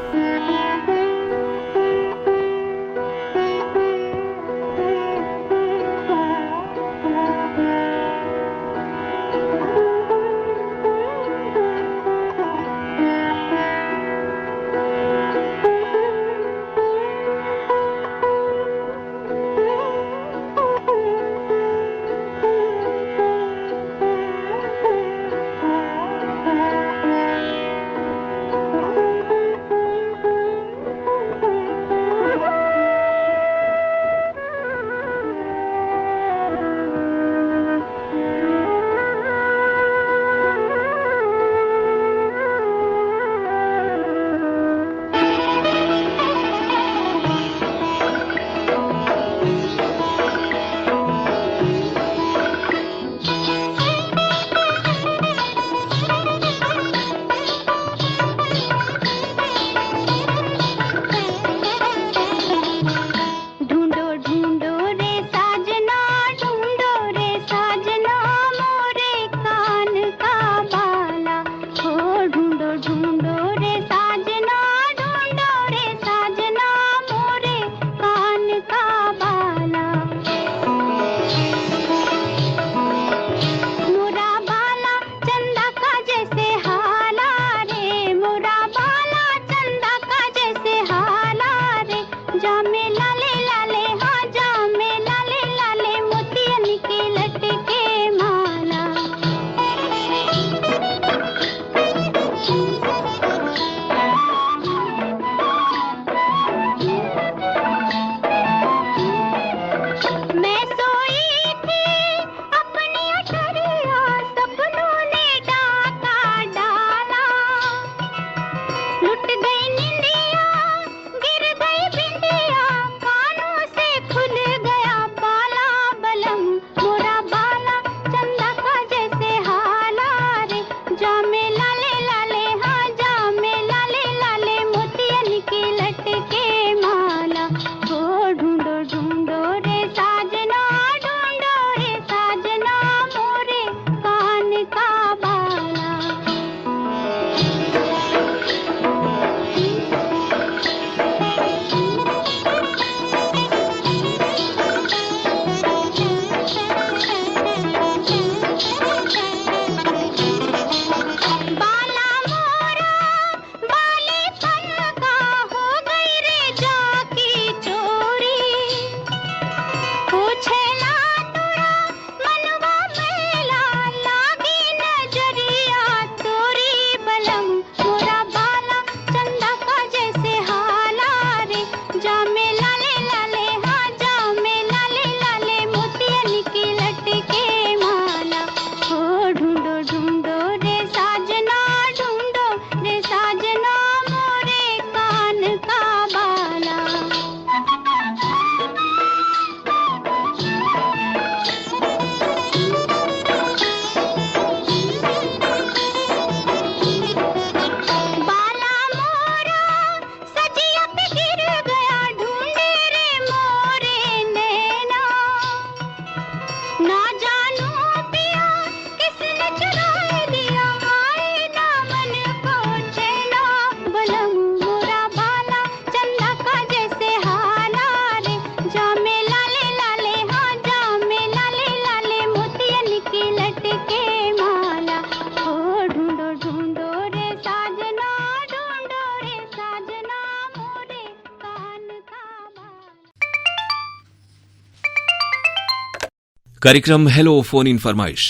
कार्यक्रम हेलो फोन इन फरमाइश।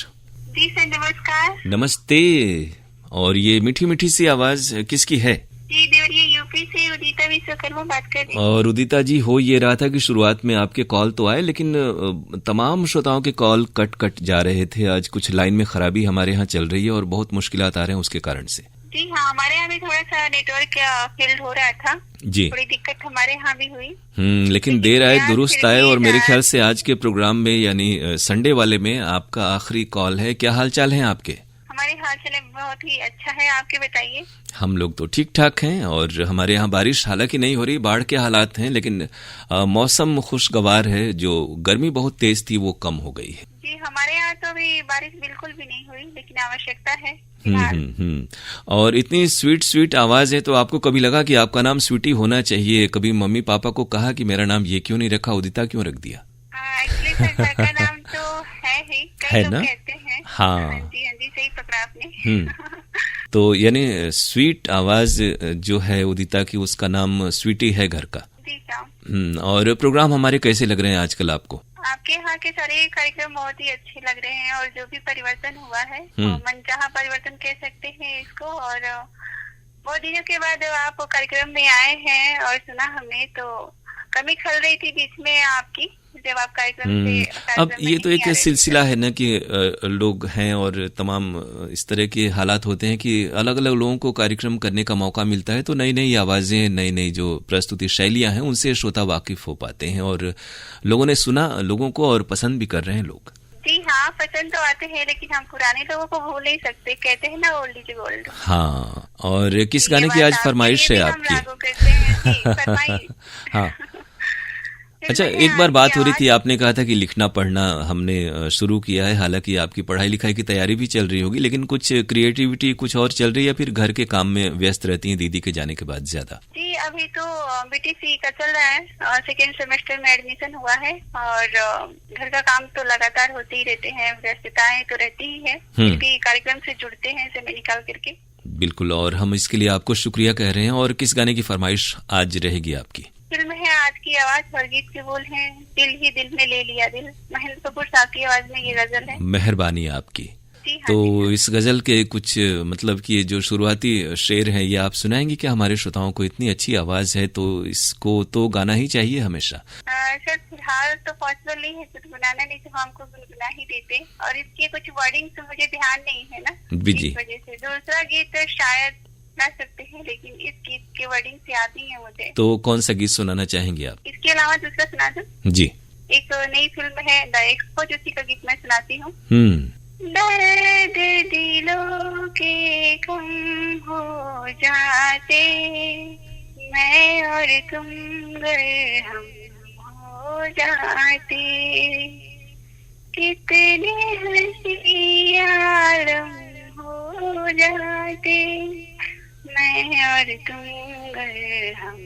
जी सर नमस्कार। नमस्ते। और ये मीठी मीठी सी आवाज किसकी है? जी देवरिया यूपी से उदिता विश्वकर्मा बात कर रही हूँ। और उदिता जी, हो ये रहा था कि शुरुआत में आपके कॉल तो आए, लेकिन तमाम श्रोताओं के कॉल कट जा रहे थे। आज कुछ लाइन में खराबी हमारे यहाँ चल रही है और बहुत मुश्किलात आ रहे हैं उसके कारण से। जी हाँ, हमारे यहाँ भी थोड़ा सा नेटवर्क फील्ड हो रहा था जी, थोड़ी दिक्कत हमारे यहाँ भी हुई। लेकिन देर आए दुरुस्त आए। और मेरे ख्याल से आज के प्रोग्राम में यानी संडे वाले में आपका आखिरी कॉल है। क्या हाल चाल है आपके? हमारे हाल चाल बहुत ही अच्छा है, आपके बताइए। हम लोग तो ठीक ठाक हैं। और हमारे यहाँ बारिश हालांकि नहीं हो रही, बाढ़ के हालात हैं, लेकिन मौसम खुशगवार है। जो गर्मी बहुत तेज थी वो कम हो गई है। जी हमारे यहाँ तो अभी बारिश बिल्कुल भी नहीं हुई, लेकिन आवश्यकता है। और इतनी स्वीट आवाज है, तो आपको कभी लगा कि आपका नाम स्वीटी होना चाहिए? कभी मम्मी पापा को कहा कि मेरा नाम ये क्यों नहीं रखा, उदिता क्यों रख दिया? एक्चुअली सर का नाम तो है ही, कई लोग कहते हैं। हाँ जी सही पकड़ा आपने। तो यानी स्वीट आवाज जो है उदिता की, उसका नाम स्वीटी है घर का। जी और प्रोग्राम हमारे कैसे लग रहे हैं आजकल आपको? आपके यहाँ के सारे कार्यक्रम बहुत ही अच्छे लग रहे हैं। और जो भी परिवर्तन हुआ है, मनचाहा परिवर्तन कह सकते हैं इसको। और बहुत दिनों के बाद आप कार्यक्रम में आए हैं और सुना हमने, तो कमी खल रही थी बीच में आपकी, जब आप कार्यक्रम से। अब ये तो एक सिलसिला है ना कि लोग हैं और तमाम इस तरह के हालात होते हैं कि अलग अलग लोगों को कार्यक्रम करने का मौका मिलता है, तो नई नई आवाजें, नई नई जो प्रस्तुति शैलियां हैं, उनसे श्रोता वाकिफ हो पाते हैं। और लोगों ने सुना, लोगों को और पसंद भी कर रहे हैं लोग। जी हाँ, पसंद तो आते हैं, लेकिन हम पुराने लोगों को भूल नहीं सकते। कहते हैं ना, ओल्ड इज गोल्ड। हाँ। और किस गाने की आज फरमाइश है आपकी? हाँ अच्छा, एक बार बात हो रही थी, आपने कहा था कि लिखना पढ़ना हमने शुरू किया है। हालांकि आपकी पढ़ाई लिखाई की तैयारी भी चल रही होगी, लेकिन कुछ क्रिएटिविटी कुछ और चल रही है, फिर घर के काम में व्यस्त रहती हैं दीदी के जाने के बाद ज्यादा? जी अभी तो बीटीसी का चल रहा है, सेकेंड सेमेस्टर में एडमिशन हुआ है। और घर का काम तो लगातार होते ही रहते हैं, व्यस्तताएं तो रहती ही है। कार्यक्रम से जुड़ते हैं समय निकाल करके। बिल्कुल, और हम इसके लिए आपको शुक्रिया कह रहे हैं। और किस गाने की फरमाइश आज रहेगी आपकी? फिल्म है आज की आवाज और गीत के बोल हैं दिल ही दिल में ले लिया दिल। महेंद्र कपूर साहब की आवाज में ये गजल है। मेहरबानी आपकी। तो इस गजल के कुछ मतलब कि जो शुरुआती शेर हैं, ये आप सुनाएंगे क्या हमारे श्रोताओं को? इतनी अच्छी आवाज है तो इसको तो गाना ही चाहिए हमेशा। सर फिलहाल तो पॉसिबल नहीं है गुनगुनाना, नहीं तो हमको गुनगुना ही देते। और इसके कुछ वर्डिंग तो मुझे ध्यान नहीं है ना, इस वजह से। दूसरा गीत शायद सुना सकते हैं, लेकिन इस गीत के वर्डिंग से आती है मुझे। तो कौन सा गीत सुनाना चाहेंगे आप? इसके अलावा दूसरा सुना दूं? जी। एक नई फिल्म है द एक्सपो, उसी का गीत मैं सुनाती हूँ। दर्द दिलों के कम हो जाते, मैं और तुम गर हम हो जाते, कितने हंसी आलम हो जाते, मैं और तुम गर हम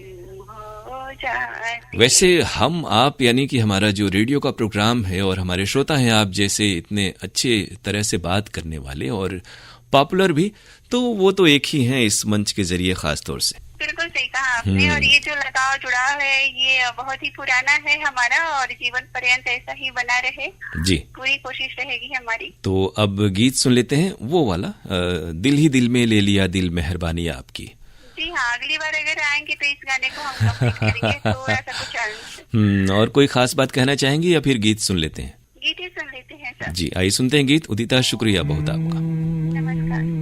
हो जाते। वैसे हम आप यानी कि हमारा जो रेडियो का प्रोग्राम है और हमारे श्रोता हैं आप जैसे इतने अच्छे तरह से बात करने वाले और पॉपुलर भी, तो वो तो एक ही हैं इस मंच के जरिए खास तौर से। बिल्कुल सही कहा आपने। और ये जो लगाव जुड़ाव है ये बहुत ही पुराना है हमारा, और जीवन पर्यंत ऐसा ही बना रहे। जी, पूरी कोशिश रहेगी हमारी। तो अब गीत सुन लेते हैं वो वाला, दिल ही दिल में ले लिया दिल, मेहरबानी आपकी। जी हाँ, अगली बार अगर आएंगे तो इस गाने को हम कंप्लीट करेंगे। तो ऐसा कुछ और कोई खास बात कहना चाहेंगे या फिर गीत सुन लेते हैं? गीत ही सुन लेते हैं सर। जी आइए सुनते हैं गीत। उदिता शुक्रिया बहुत आपका। नमस्कार।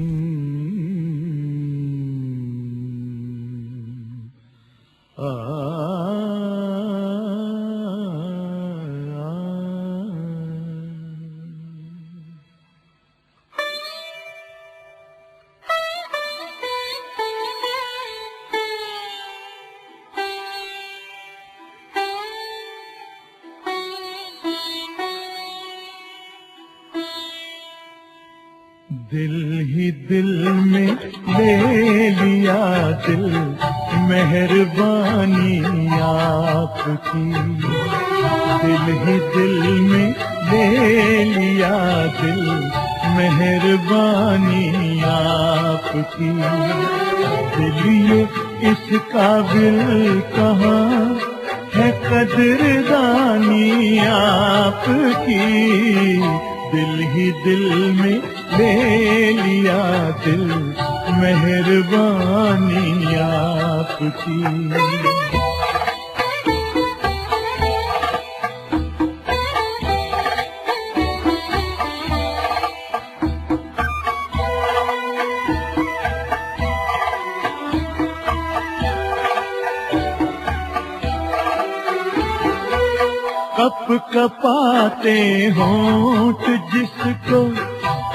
दिल ही दिल में ले लिया दिल, मेहरबानी आपकी। दिल ही दिल में ले लिया दिल, मेहरबानी आपकी। दिल ये इस काबिल कहाँ है कदरदानी आपकी, दिल ही दिल में ले लिया दिल, मेहरबानी आपकी। कप कपाते होंठ जिसको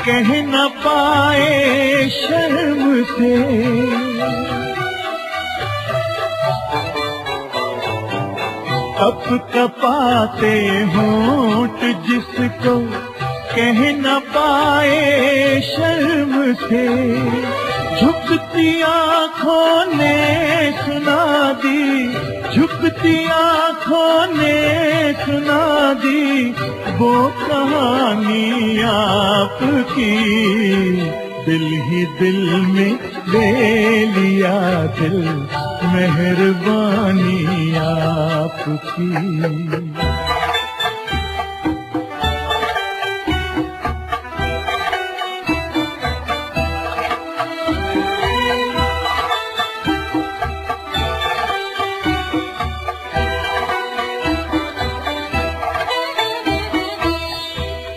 कह न पाए शर्म से, कप कपाते होंठ जिसको कह न पाए शर्म से, झुकती आँखों ने सुना दी, झुकती आँखों ने सुना दी वो कहानी आपकी, दिल ही दिल में ले लिया दिल, मेहरबानी आपकी।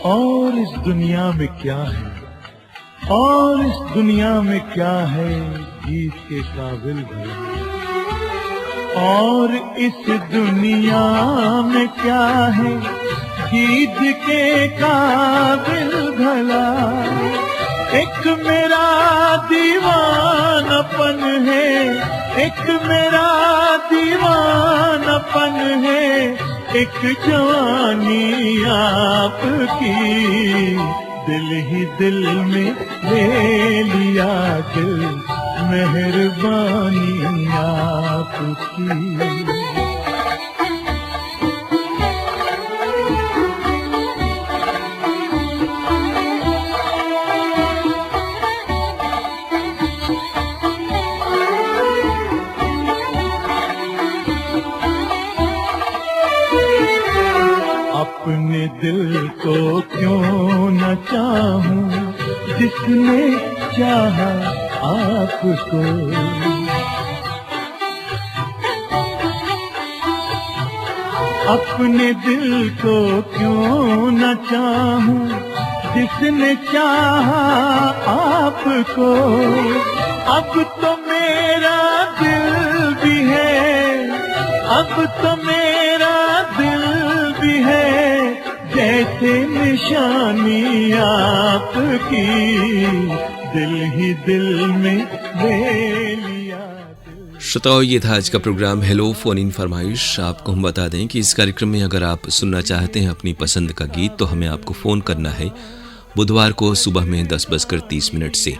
और इस दुनिया में क्या है, और इस दुनिया में क्या है गीत के काबिल भला, और इस दुनिया में क्या है गीत के काबिल भला। एक मेरा दीवानापन है, एक मेरा दीवानापन है, एक जवानी आपकी, दिल ही दिल में ले लिया दिल, मेहरबानी आपकी। अपने दिल को क्यों न चाहूं जिसने चाहा आपको, अपने दिल को क्यों न चाहूं जिसने चाहा आपको। अब तो मेरा दिल भी है, अब तो मेरा दिल भी है, जैसे निशानी आपकी, दिल ही दिल में ले लिया। श्रोताओं, ये था आज का प्रोग्राम हेलो फोन इन फरमाइश। आपको हम बता दें कि इस कार्यक्रम में अगर आप सुनना चाहते हैं अपनी पसंद का गीत तो हमें आपको फ़ोन करना है बुधवार को सुबह में 10:30 से।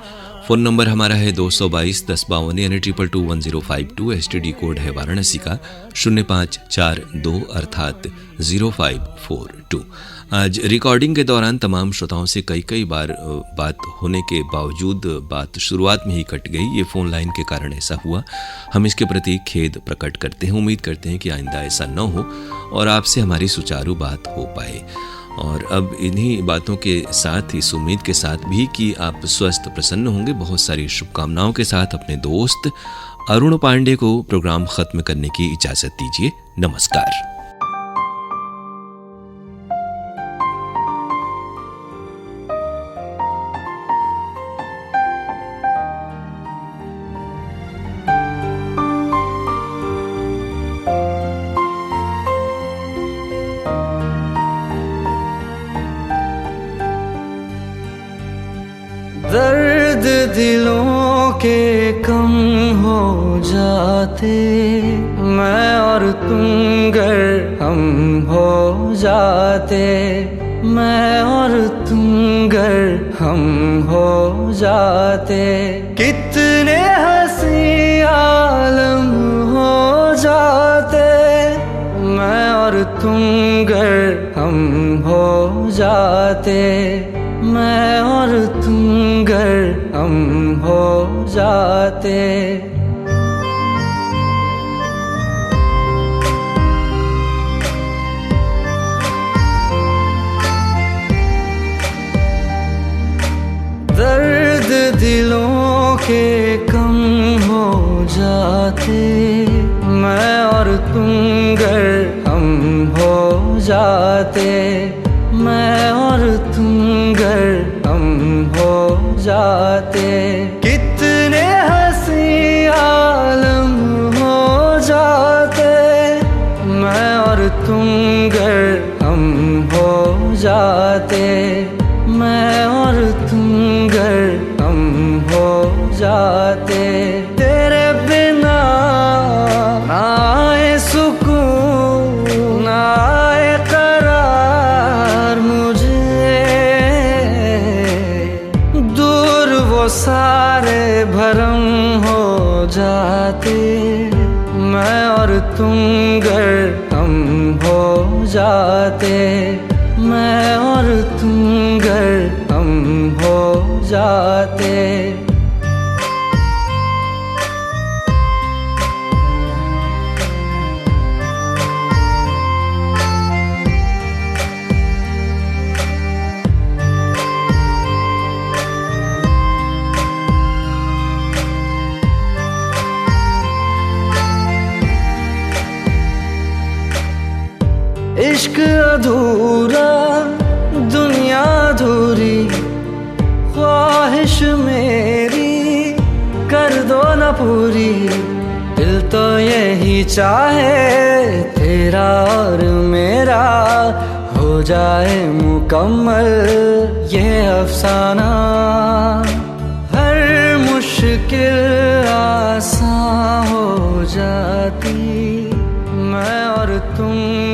फ़ोन नंबर हमारा है 222-1052 यानी 2221-1052। STD कोड है वाराणसी का 0542 अर्थात 0542। आज रिकॉर्डिंग के दौरान तमाम श्रोताओं से कई बार बात होने के बावजूद बात शुरुआत में ही कट गई। ये फ़ोन लाइन के कारण ऐसा हुआ। हम इसके प्रति खेद प्रकट करते हैं। उम्मीद करते हैं कि आइंदा ऐसा न हो और आपसे हमारी सुचारू बात हो पाए। और अब इन्हीं बातों के साथ, इस उम्मीद के साथ भी कि आप स्वस्थ प्रसन्न होंगे, बहुत सारी शुभकामनाओं के साथ अपने दोस्त अरुण पांडे को प्रोग्राम खत्म करने की इजाज़त दीजिए। नमस्कार। दर्द दिलों के कम हो जाते, मैं और तुम गर हम हो जाते, मैं और तुम गर हम हो जाते, कितने हंसी आलम हो जाते, मैं और तुम गर हम हो जाते, मैं और तुम गर हम हो जाते। जाते, मैं और तुम गर हम हो जाते, मैं और तुम गर हम हो जाते, कितने हंसी आलम हो जाते, मैं और तुम गर हम हो जाते, मैं और तुम गर हम हो जाते। तेरे बिना ना आए सुकून, ना आए करार मुझे, दूर वो सारे भरम हो जाते, मैं और तुम गर हम हो जाते, मैं और तुम गर हम हो जाते। इश्क अधूरा दुनिया अधूरी, ख्वाहिश मेरी कर दो न पूरी, दिल तो यही चाहे तेरा और मेरा हो जाए मुकम्मल ये अफसाना, हर मुश्किल आसान हो जाती, मैं और तुम